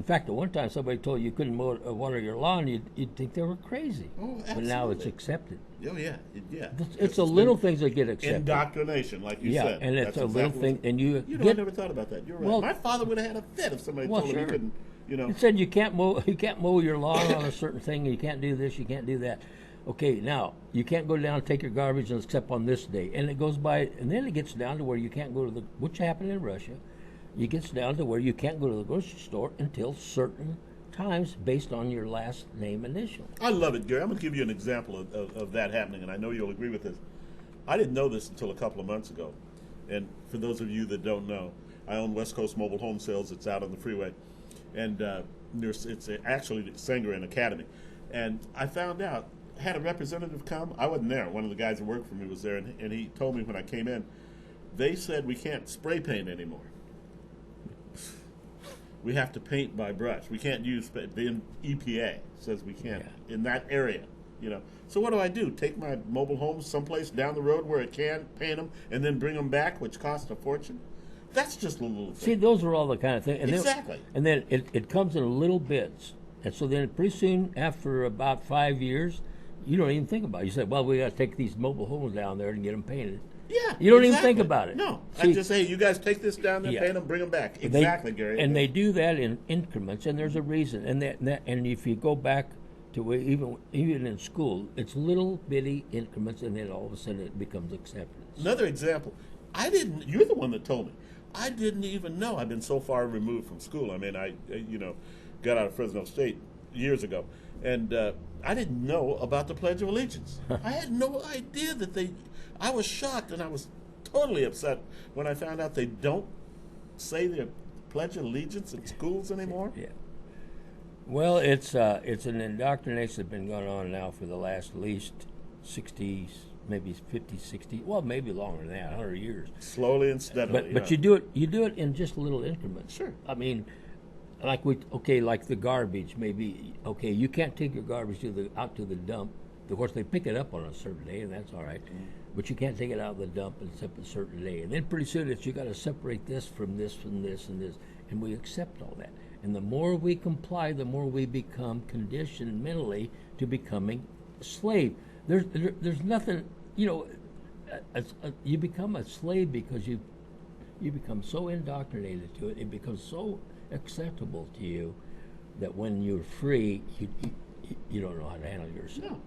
C: fact, at one time somebody told you couldn't water your lawn, you'd think they were crazy.
B: Oh, absolutely.
C: But now it's accepted.
B: Oh, yeah. Yeah.
C: It's a little things that get accepted.
B: Indoctrination, like you said.
C: Yeah, and it's
B: That's
C: a little
B: exactly
C: thing, and
B: I never thought about that. You're right.
C: Well,
B: my father would have had a fit if somebody told him he couldn't,
C: It said you can't mow your lawn on a certain thing, you can't do this, you can't do that. Okay, now you can't go down and take your garbage except on this day, and it goes by, and then it gets down to where you can't go to which happened in Russia. It gets down to where you can't go to the grocery store until certain times based on your last name initial.
B: I love it, Gary. I'm going to give you an example of that happening, and I know you'll agree with this. I didn't know this until a couple of months ago, and for those of you that don't know, I own West Coast Mobile Home Sales. It's out on the freeway, and it's actually Sanger Academy. And I found out, had a representative come. I wasn't there. One of the guys that worked for me was there, and he told me when I came in, they said we can't spray paint anymore. We have to paint by brush. We can't use, the EPA says we can't in that area, So what do? Take my mobile homes someplace down the road where it can, paint them, and then bring them back, which costs a fortune? That's just a little thing.
C: See, those are all the kind of things. And
B: exactly.
C: Then it comes in little bits. And so then pretty soon, after about 5 years, you don't even think about it. You say, well, we got to take these mobile homes down there and get them painted.
B: Yeah.
C: You don't even think about it.
B: No.
C: See,
B: I just say, you guys take this down there, paint them, bring them back. Exactly, Gary.
C: And they do that in increments, and there's a reason. And if you go back to even in school, it's little bitty increments, and then all of a sudden it becomes acceptance.
B: Another example. You're the one that told me. I didn't even know. I've been so far removed from school. I mean, I got out of Fresno State years ago, and I didn't know about the Pledge of Allegiance. I had no idea that I was shocked, and I was totally upset when I found out they don't say their Pledge of Allegiance in schools anymore.
C: Yeah. Well, it's an indoctrination that's been going on now for the last at least 60, maybe 50, 60, well, maybe longer than that, 100 years.
B: Slowly and steadily.
C: But you do it in just little increments.
B: Sure.
C: I mean, like like the garbage, maybe. Okay, you can't take your garbage out to the dump. Of course, they pick it up on a certain day, and that's all right. But you can't take it out of the dump except a certain day. And then pretty soon, you got to separate this from this, and this, and we accept all that. And the more we comply, the more we become conditioned mentally to becoming a slave. There's nothing, you become a slave because you become so indoctrinated to it. It becomes so acceptable to you that when you're free, you don't know how to handle yourself.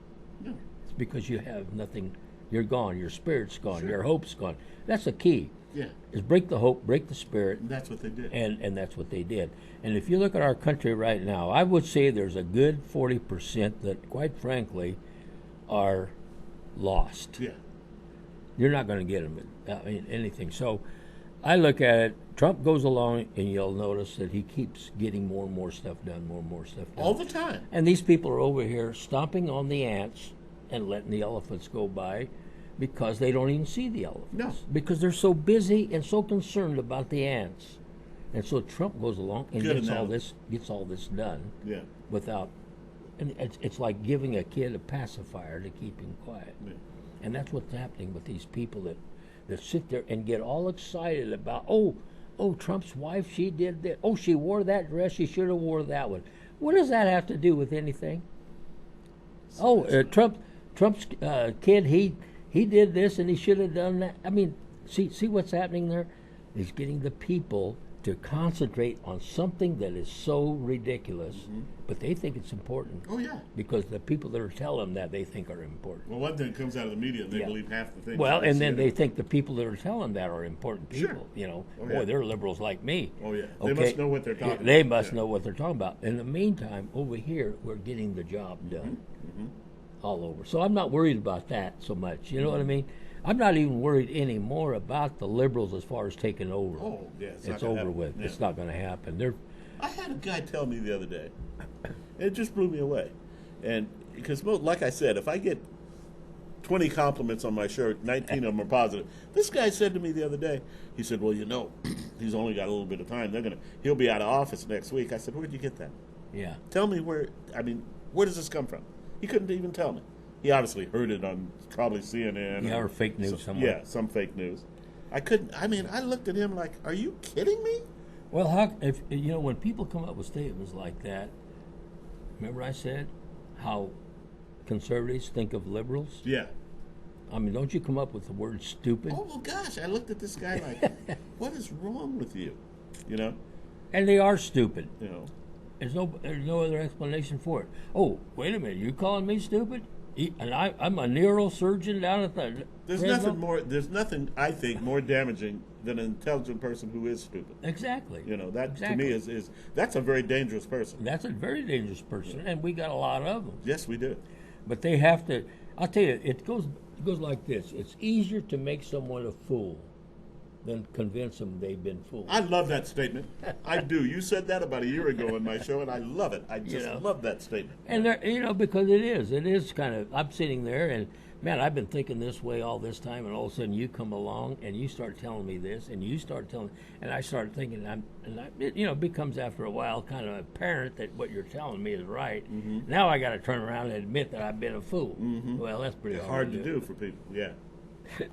B: No.
C: It's because you have nothing. You're gone. Your spirit's gone.
B: Sure.
C: Your hope's gone. That's the key.
B: Yeah.
C: Is break the hope, break the spirit.
B: And that's what they did.
C: And that's what they did. And if you look at our country right now, I would say there's a good 40% that, quite frankly, are lost.
B: Yeah.
C: You're not going to get them in anything. So I look at it. Trump goes along, and you'll notice that he keeps getting more and more stuff done,
B: all the time.
C: And these people are over here stomping on the ants and letting the elephants go by because they don't even see the elephants.
B: No.
C: Because they're so busy and so concerned about the ants. And so Trump goes along and gets all this done.
B: Yeah.
C: Without, and it's like giving a kid a pacifier to keep him quiet.
B: Yeah.
C: And that's what's happening with these people that sit there and get all excited about, oh, Trump's wife, she did that. Oh, she wore that dress. She should have wore that one. What does that have to do with anything? Trump's kid, he did this and he should have done that. I mean, see what's happening there? He's getting the people to concentrate on something that is so ridiculous, but they think it's important.
B: Oh, yeah.
C: Because the people that are telling them that they think are important.
B: Well, one thing comes out of the media, and they believe half the things.
C: Well, and then
B: see
C: they think the people that are telling that are important people.
B: Sure.
C: You know,
B: Oh,
C: boy,
B: yeah.
C: they're liberals like me.
B: Oh, yeah. They must know what they're talking about.
C: They must
B: Yeah.
C: know what they're talking about. In the meantime, over here, we're getting the job done all over. So I'm not worried about that so much. You know what I mean? I'm not even worried anymore about the liberals as far as taking over.
B: Oh, yeah.
C: It's over with.
B: Yeah.
C: It's not going to happen. They're
B: I had a guy tell me the other day, it just blew me away. And because, like I said, if I get 20 compliments on my shirt, 19 of them are positive. This guy said to me the other day, he said, well, you know, he's only got a little bit of time. He'll be out of office next week. I said, where'd you get that?
C: Yeah.
B: Tell me where does this come from? He couldn't even tell me. He obviously heard it on probably CNN.
C: Yeah, or fake news somewhere.
B: Yeah, some fake news. I looked at him like, are you kidding me?
C: Well, if you know, when people come up with statements like that, remember I said how conservatives think of liberals?
B: Yeah.
C: I mean, don't you come up with the word stupid?
B: Oh, well, gosh, I looked at this guy like, what is wrong with you? You know?
C: And they are stupid.
B: You know?
C: There's no other explanation for it. Oh, wait a minute, you calling me stupid? And I'm a neurosurgeon down at the
B: There's nothing I think more damaging than an intelligent person who is stupid.
C: Exactly.
B: You know, that
C: exactly.
B: to me that's a very dangerous person.
C: That's a very dangerous person, and we got a lot of them.
B: Yes, we do.
C: But they have to. I'll tell you, it goes like this. It's easier to make someone a fool than convince them they've been fooled.
B: I love that statement. I do. You said that about a year ago in my show, and I love it. I just love that statement.
C: And because it is kind of. I'm sitting there, and man, I've been thinking this way all this time, and all of a sudden you come along and you start telling me this, and you start telling, and I start thinking, it becomes after a while kind of apparent that what you're telling me is right. Mm-hmm. Now I got to turn around and admit that I've been a fool. Mm-hmm. Well, that's pretty
B: hard to do for people. Yeah.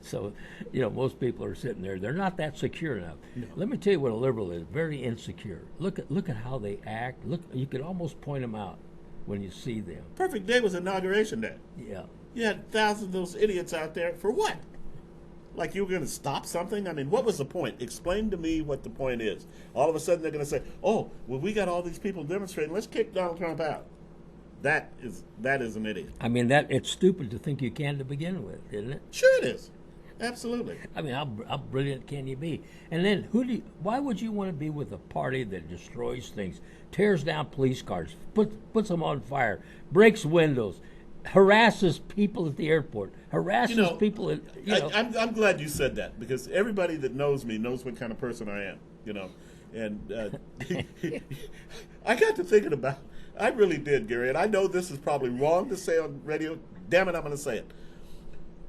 C: So, most people are sitting there. They're not that secure enough. No. Let me tell you what a liberal is. Very insecure. Look at how they act. Look, you could almost point them out when you see them.
B: Perfect day was Inauguration Day.
C: Yeah.
B: You had thousands of those idiots out there for what? Like you were going to stop something? I mean, what was the point? Explain to me what the point is. All of a sudden they're going to say, oh, well, we got all these people demonstrating. Let's kick Donald Trump out. That is an idiot.
C: I mean, it's stupid to think you can to begin with, isn't it?
B: Sure it is. Absolutely.
C: I mean, how brilliant can you be? And then why would you want to be with a party that destroys things, tears down police cars, puts them on fire, breaks windows, harasses people at the airport, harasses people at,
B: I'm glad you said that, because everybody that knows me knows what kind of person I am, And I got to thinking about, I really did, Gary, and I know this is probably wrong to say on radio. Damn it, I'm going to say it.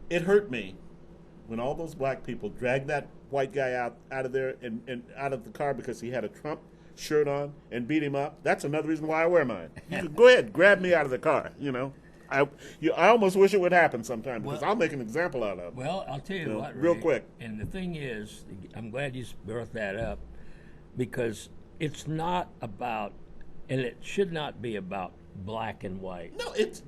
B: It hurt me when all those black people dragged that white guy out of there and out of the car because he had a Trump shirt on and beat him up. That's another reason why I wear mine. You can go ahead, grab me out of the car, I almost wish it would happen sometime because I'll make an example out of it.
C: Well, I'll tell you what, Ray,
B: real quick.
C: And the thing is, I'm glad you brought that up, because it's not about, and it should not be about black and white.
B: No, it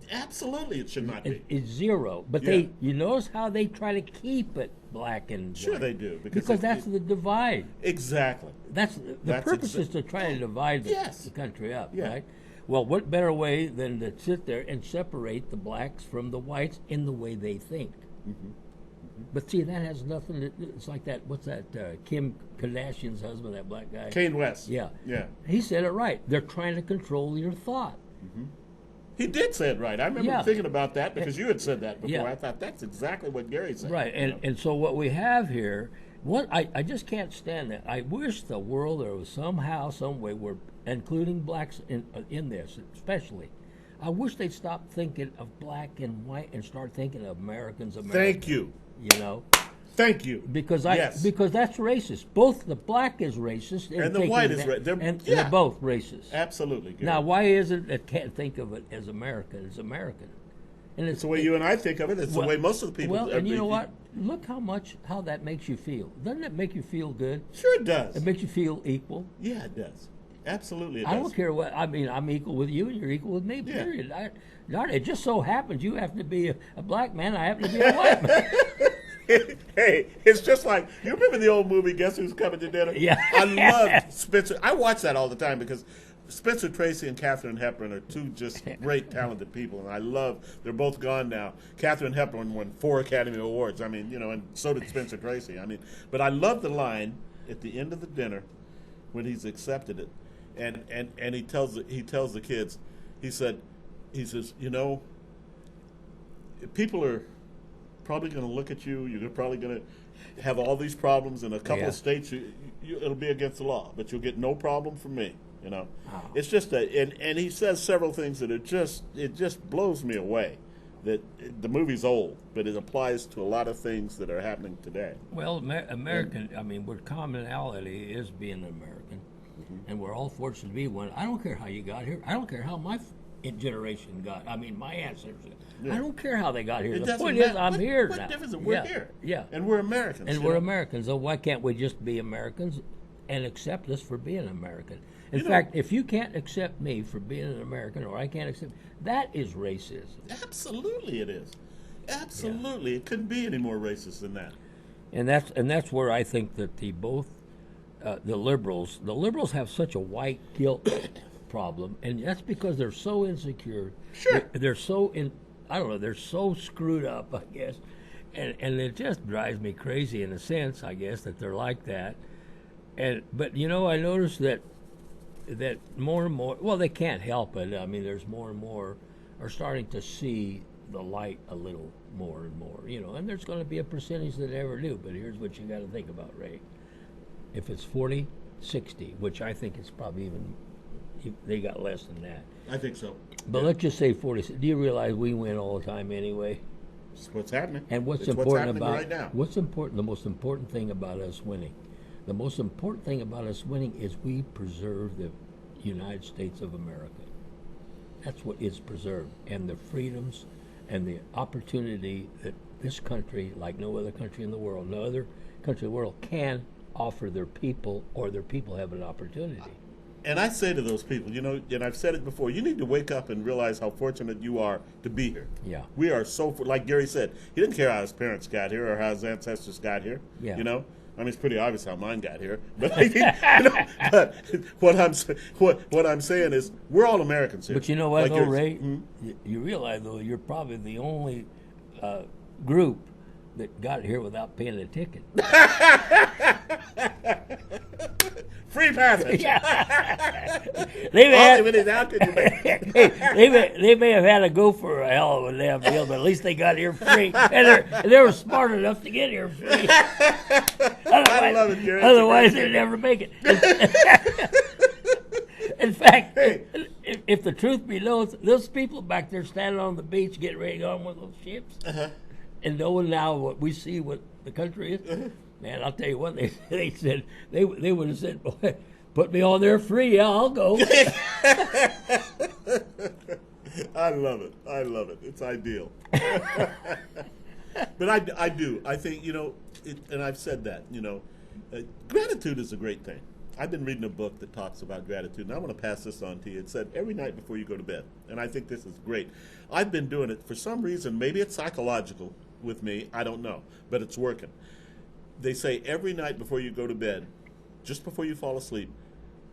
B: should not be.
C: It's zero. But you notice how they try to keep it black and
B: sure
C: white.
B: They do.
C: Because that's the divide.
B: Exactly.
C: That's the purpose is to try to divide the country up, right? Well, what better way than to sit there and separate the blacks from the whites in the way they think? Mm-hmm. Mm-hmm. But see, that has nothing to, it's like that, what's that, Kim Kardashian's husband, that black guy?
B: Kanye West.
C: Yeah.
B: Yeah.
C: He said it right. They're trying to control your thought.
B: Mm-hmm. He did say it right. I remember thinking about that because you had said that before. I thought that's exactly what Gary said.
C: Right, and so what we have here, I just can't stand that. I wish the world there was somehow, some way, where including blacks in this especially, I wish they'd stop thinking of black and white and start thinking of Americans.
B: Thank you. Thank you.
C: Because that's racist. Both the black is racist and
B: the white is racist.
C: They're both racist.
B: Absolutely. Gary.
C: Now, why isn't it can't think of it as American? It's American. And
B: it's the way you and I think of it. It's the way most of the people.
C: Well, and you know what? Look how that makes you feel. Doesn't it make you feel good?
B: Sure, it does.
C: It makes you feel equal.
B: Yeah, it does. Absolutely, it does.
C: I don't care what. I mean, I'm equal with you, and you're equal with me. Period. It just so happens you happen to be a black man. I happen to be a white man.
B: Hey, it's just like, you remember the old movie, Guess Who's Coming to Dinner?
C: Yeah.
B: I loved Spencer. I watch that all the time because Spencer Tracy and Katharine Hepburn are two just great, talented people, and I love, they're both gone now. Katharine Hepburn won 4 Academy Awards. I mean, and so did Spencer Tracy. I mean, but I love the line at the end of the dinner when he's accepted it, and he tells the kids, he says, people are probably going to look at you. You're probably going to have all these problems in a couple of states. It'll be against the law, but you'll get no problem from me.
C: Oh.
B: It's just and he says several things that it just blows me away. That the movie's old, but it applies to a lot of things that are happening today.
C: Well, American, I mean, what commonality is being an American, and we're all fortunate to be one. I don't care how you got here. I don't care how my generation got. I mean, my ancestors. I don't care how they got here. The point is, I'm here now.
B: What difference? We're here.
C: Yeah.
B: And we're Americans.
C: And we're Americans. So why can't we just be Americans and accept us for being American? In fact, if you can't accept me for being an American, or I can't accept, that is racism.
B: Absolutely, it is. Absolutely, it couldn't be any more racist than that.
C: And that's where I think that the liberals have such a white guilt problem, and that's because they're so insecure.
B: Sure.
C: They're so they're so screwed up, I guess, and it just drives me crazy in a sense, I guess, that they're like that. But I noticed that more and more, well, they can't help it. I mean, there's more and more are starting to see the light a little more and more, and there's going to be a percentage that never do. But here's what you got to think about, Ray. If it's 40, 60, which I think it's probably even, they got less than that.
B: I think so.
C: But let's just say 40. Do you realize we win all the time anyway?
B: That's what's happening.
C: And what's
B: it's
C: important
B: what's
C: about
B: right now.
C: What's important? The most important thing about us winning. The most important thing about us winning is we preserve the United States of America. That's what is preserved, and the freedoms and the opportunity that this country, like no other country in the world, no other country in the world, can offer their people, or their people have an opportunity.
B: And I say to those people, and I've said it before, you need to wake up and realize how fortunate you are to be here.
C: Yeah.
B: We are so, like Gary said, he didn't care how his parents got here or how his ancestors got here.
C: Yeah.
B: I mean, it's pretty obvious how mine got here. But, but what I'm saying is, we're all Americans here.
C: But you know what, though, Ray? You realize, though, you're probably the only group that got here without paying a ticket.
B: Free passage.
C: They may have had to go for a hell of a damn deal, but at least they got here free, and they were smart enough to get here free.
B: I love it, Gary.
C: Otherwise, they'd never make it. In fact, if the truth be known, those people back there standing on the beach getting ready to go on one of those ships, and knowing now what we see, what the country is, man, I'll tell you what, they said, they would have said, boy, put me on there free, yeah, I'll go.
B: I love it. It's ideal. But I do. I think, and I've said that, gratitude is a great thing. I've been reading a book that talks about gratitude, and I want to pass this on to you. It said every night before you go to bed, and I think this is great. I've been doing it for some reason. Maybe it's psychological with me. I don't know, but it's working. They say every night before you go to bed, just before you fall asleep,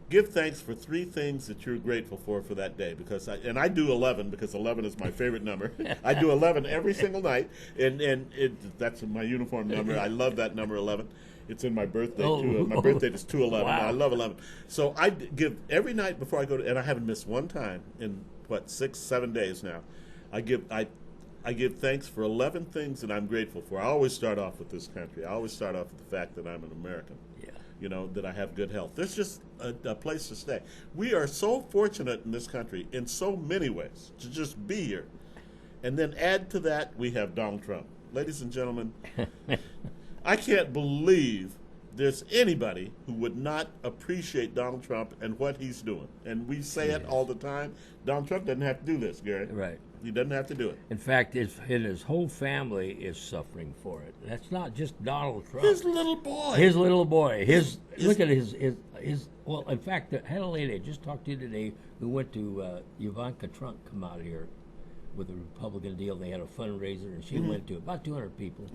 B: give thanks for 3 things that you're grateful for that day. Because I do 11 because 11 is my favorite number. I do 11 every single night, and that's my uniform number. I love that number 11. It's in my birthday too. My birthday is 2/11.
C: Wow.
B: I love 11. So I give every night before I go to, and I haven't missed one time in 6-7 days now. I give thanks for 11 things that I'm grateful for. I always start off with this country. I always start off with the fact that I'm an American. Yeah. That I have good health. There's just a place to stay. We are so fortunate in this country in so many ways to just be here. And then add to that, we have Donald Trump. Ladies and gentlemen, I can't believe there's anybody who would not appreciate Donald Trump and what he's doing. And we say it all the time. Donald Trump doesn't have to do this, Gary.
C: Right.
B: He doesn't have to do it.
C: In fact, his whole family is suffering for it. That's not just Donald Trump.
B: His little boy.
C: Look at his. Well, in fact, I had a lady I just talked to today who went to Ivanka Trump come out here with a Republican deal. They had a fundraiser, and she went to about 200 people.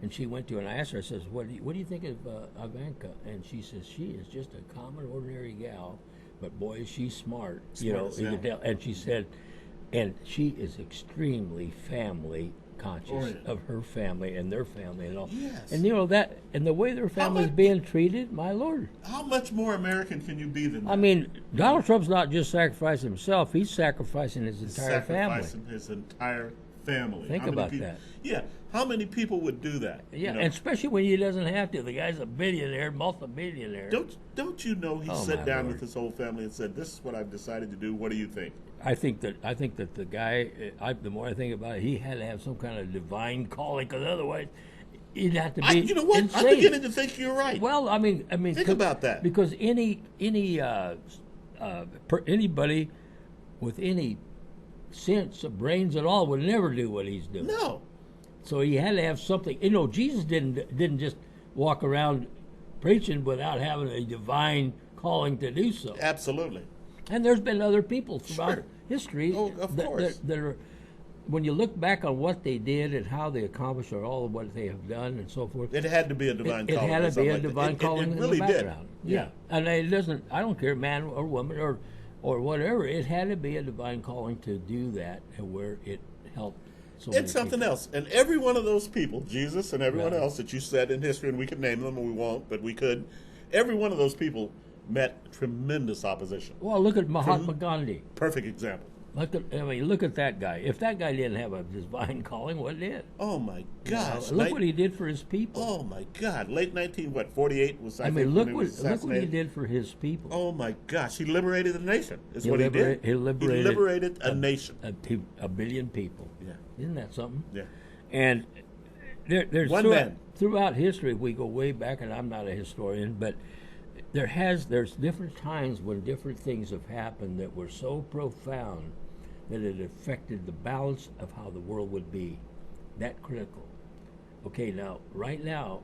C: And she went to, and I asked her, I says, what do you think of Ivanka? And she says, she is just a common, ordinary gal, but boy, is she smart. You know, you could tell. And she said, and she is extremely family conscious of her family and their family and all.
B: Yes.
C: And you know that, and the way their family is being treated, my Lord.
B: How much more American can you be than that?
C: I mean, Donald Trump's not just sacrificing himself; he's sacrificing his entire family.
B: Sacrificing his entire family.
C: Think about that.
B: Yeah. How many people would do that?
C: Yeah, and especially when he doesn't have to. The guy's a billionaire, multi-billionaire.
B: Don't you know he sat down with his whole family and said, "This is what I've decided to do. What do you think?"
C: I think that the guy, the more I think about it, he had to have some kind of divine calling, because otherwise he'd have to be.
B: You know what?
C: Insane.
B: I'm beginning to think you're right.
C: Well, I mean,
B: think about that.
C: Because anybody with any sense of brains at all would never do what he's doing.
B: No.
C: So he had to have something. You know, Jesus didn't just walk around preaching without having a divine calling to do so.
B: Absolutely.
C: And there's been other people throughout history that are, when you look back on what they did and how they accomplished or all of what they have done and so forth.
B: It had to be a divine calling.
C: It had to be a divine calling
B: it really
C: in the background.
B: Did. Yeah.
C: And it doesn't, I don't care, man or woman or whatever, it had to be a divine calling to do that, and where it helped so many
B: It's something
C: people.
B: else. And every one of those people, Jesus and everyone else that you said in history, and we could name them and we won't, but we could, every one of those people met tremendous opposition.
C: Well, look at Mahatma Gandhi.
B: Perfect example.
C: Look at that guy. If that guy didn't have a divine calling, what did?
B: Oh my gosh!
C: Look what he did for his people.
B: Oh my God! Late 48 was I
C: mean,
B: think
C: look
B: when he
C: what
B: was
C: look what he
B: assassinated.
C: did for his people.
B: Oh my gosh! He liberated a nation. Is what he did.
C: He liberated
B: a nation.
C: A billion people.
B: Yeah.
C: Isn't that something?
B: Yeah.
C: And there's
B: One man.
C: Throughout history, we go way back, and I'm not a historian, but there's different times when different things have happened that were so profound that it affected the balance of how the world would be. That critical. Okay, now, right now,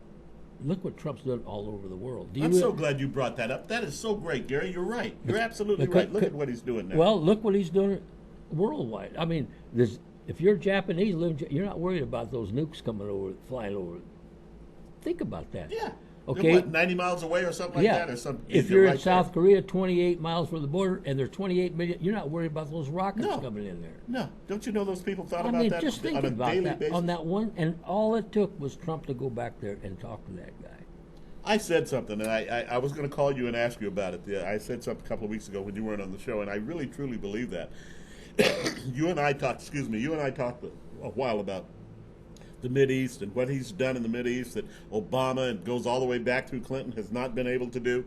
C: look what Trump's done all over the world.
B: I'm so glad you brought that up. That is so great, Gary. You're right. You're absolutely right. Look at what he's doing now.
C: Well, look what he's doing worldwide. I mean, if you're Japanese, you're not worried about those nukes flying over. Think about that.
B: Yeah.
C: Okay.
B: They're what, 90 miles away or something like that? Or some,
C: if you're in South Korea, 28 miles from the border, and there's 28 million, you're not worried about those rockets coming in there.
B: No. Don't you know those people thought about that
C: just think
B: on a
C: about
B: daily
C: that,
B: basis?
C: on that one, and all it took was Trump to go back there and talk to that guy.
B: I said something, and I was going to call you and ask you about it. I said something a couple of weeks ago when you weren't on the show, and I really, truly believe that. You and I talked a while about the Mideast and what he's done in the Mideast that Obama, and goes all the way back through Clinton, has not been able to do.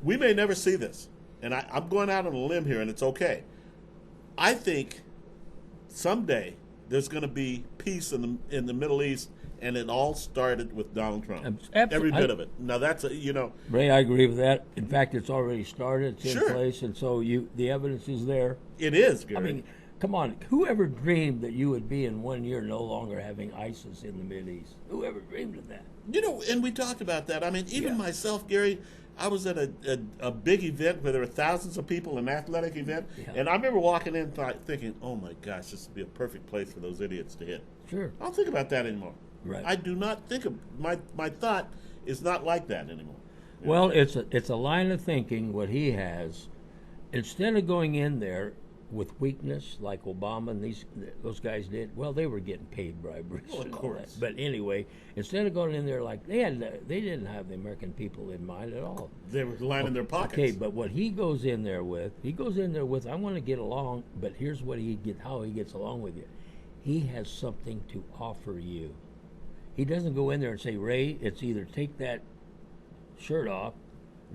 B: We may never see this, and I'm going out on a limb here, and it's okay. I think someday there's going to be peace in the Middle East, and it all started with Donald Trump. Every bit of it. Now that's
C: Ray, I agree with that. In fact, it's already started. It's in place, and so the evidence is there.
B: It is, Gary.
C: I mean, come on. Whoever dreamed that you would be in 1 year no longer having ISIS in the Mideast? Whoever dreamed of that?
B: And we talked about that. I mean, even myself, Gary, I was at a big event where there were thousands of people, an athletic event, and I remember walking in thinking, oh my gosh, this would be a perfect place for those idiots to hit.
C: Sure.
B: I don't think about that anymore.
C: Right.
B: I do not think of, my thought is not like that anymore.
C: Well, it's a line of thinking, what he has. Instead of going in there with weakness like Obama and those guys did, well, they were getting paid briberies.
B: Well, of course.
C: But anyway, instead of going in there like they didn't have the American people in mind at all.
B: They were lining their pockets.
C: Okay, but what he goes in there with, I want to get along, but here's what how he gets along with you. He has something to offer you. He doesn't go in there and say, Ray, it's either take that shirt off,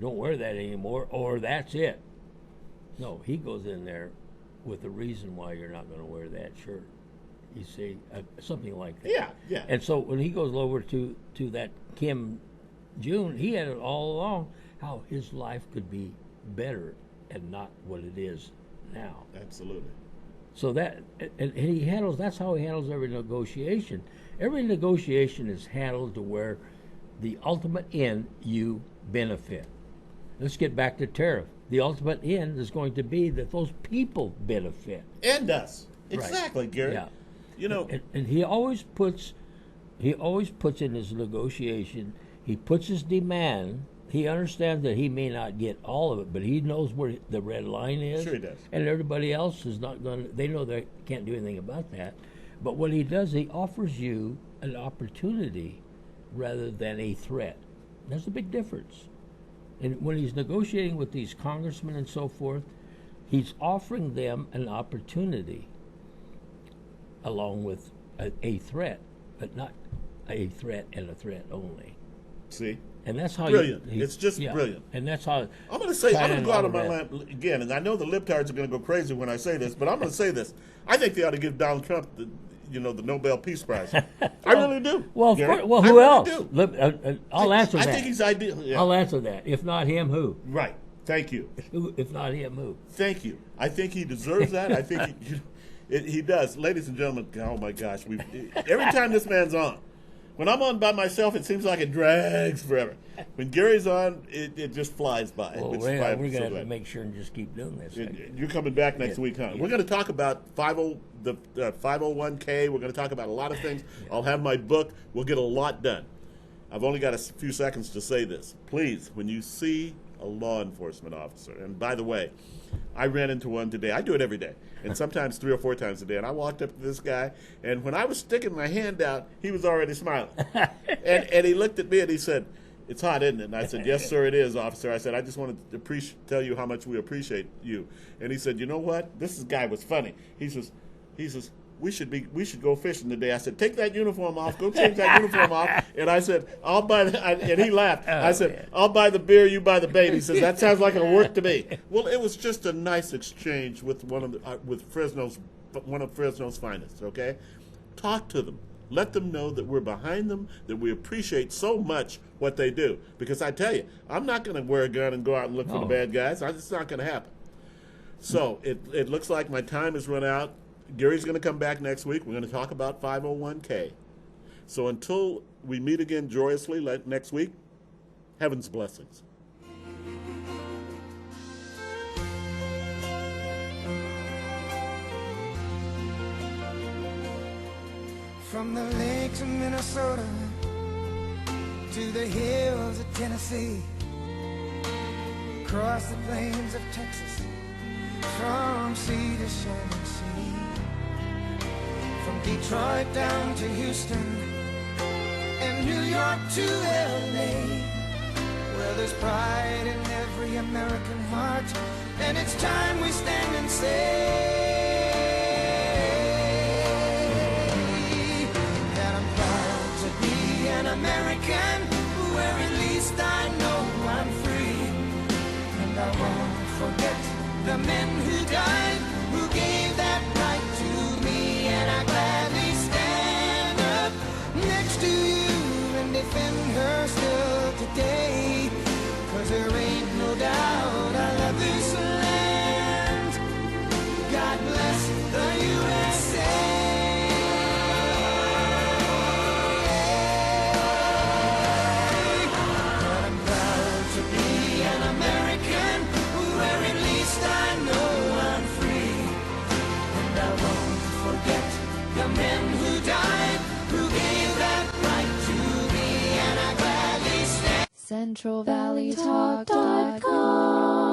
C: don't wear that anymore, or that's it. No, he goes in there with the reason why you're not going to wear that shirt. You see, something like that.
B: Yeah.
C: And so when he goes over to that Kim June, he had it all along how his life could be better and not what it is now.
B: Absolutely.
C: So that's how he handles every negotiation. Every negotiation is handled to where the ultimate end you benefit. Let's get back to tariff. The ultimate end is going to be that those people benefit.
B: And us. Exactly,
C: right.
B: Gary.
C: Yeah. And he always puts He always puts in his negotiation, he puts his demand. He understands that he may not get all of it, but he knows where the red line is.
B: Sure he does.
C: And everybody else is not going to, they know they can't do anything about that. But what he does, he offers you an opportunity rather than a threat. There's a big difference. And when he's negotiating with these congressmen and so forth, he's offering them an opportunity along with a threat, but not a threat and a threat only.
B: See?
C: And that's how
B: brilliant. It's just brilliant.
C: And that's how
B: I'm going to go out on my lamp again, and I know the libtards are going to go crazy when I say this, but I'm going to say this. I think they ought to give Donald Trump the Nobel Peace Prize. I really do.
C: Well,
B: Gary.
C: who
B: really
C: else?
B: Do.
C: I'll answer that.
B: I think he's ideal. Yeah.
C: I'll answer that. If not him, who?
B: Right. Thank you.
C: If not him, who?
B: Thank you. I think he deserves that. I think he does. Ladies and gentlemen, oh my gosh. Every time this man's on, when I'm on by myself, it seems like it drags forever. When Gary's on, it just flies by.
C: Well, we're going to have to make sure and just keep doing this.
B: You're coming back next week, huh? Yeah. We're going to talk about the 501k. We're going to talk about a lot of things. Yeah. I'll have my book. We'll get a lot done. I've only got a few seconds to say this. Please, when you see a law enforcement officer, and by the way, I ran into one today. I do it every day, and sometimes 3 or 4 times a day. And I walked up to this guy, and when I was sticking my hand out, he was already smiling. and he looked at me and he said, "It's hot, isn't it?" And I said, "Yes, sir, it is, officer." I said, "I just wanted to tell you how much we appreciate you." And he said, "You know what? This guy was funny." He says, we should go fishing today. I said, "Take that uniform off. Go change that uniform off." And I said, "I'll buy and he laughed. I said, "I'll buy the beer, you buy the bait." He says, "That sounds like it'll work to me." Well, it was just a nice exchange with one of Fresno's finest. Okay, talk to them. Let them know that we're behind them, that we appreciate so much what they do. Because I tell you, I'm not going to wear a gun and go out and look for the bad guys. It's not going to happen. So it looks like my time has run out. Gary's going to come back next week. We're going to talk about 501k. So until we meet again joyously next week, heaven's blessings.
A: From the lakes of Minnesota to the hills of Tennessee, across the plains of Texas, from sea to shining sea, from Detroit down to Houston and New York to LA, well, there's pride in every American heart, and it's time we stand and say that I'm proud to be an American, where at least I know I'm free, and I won't forget the men who died, who gave that right to me, and I gladly stand up next to you and defend her still today, 'cause there ain't no doubt I love this land. God bless the USA. The men who died, who gave that right to me, and I gladly stand.
D: CentralValleyTalk.com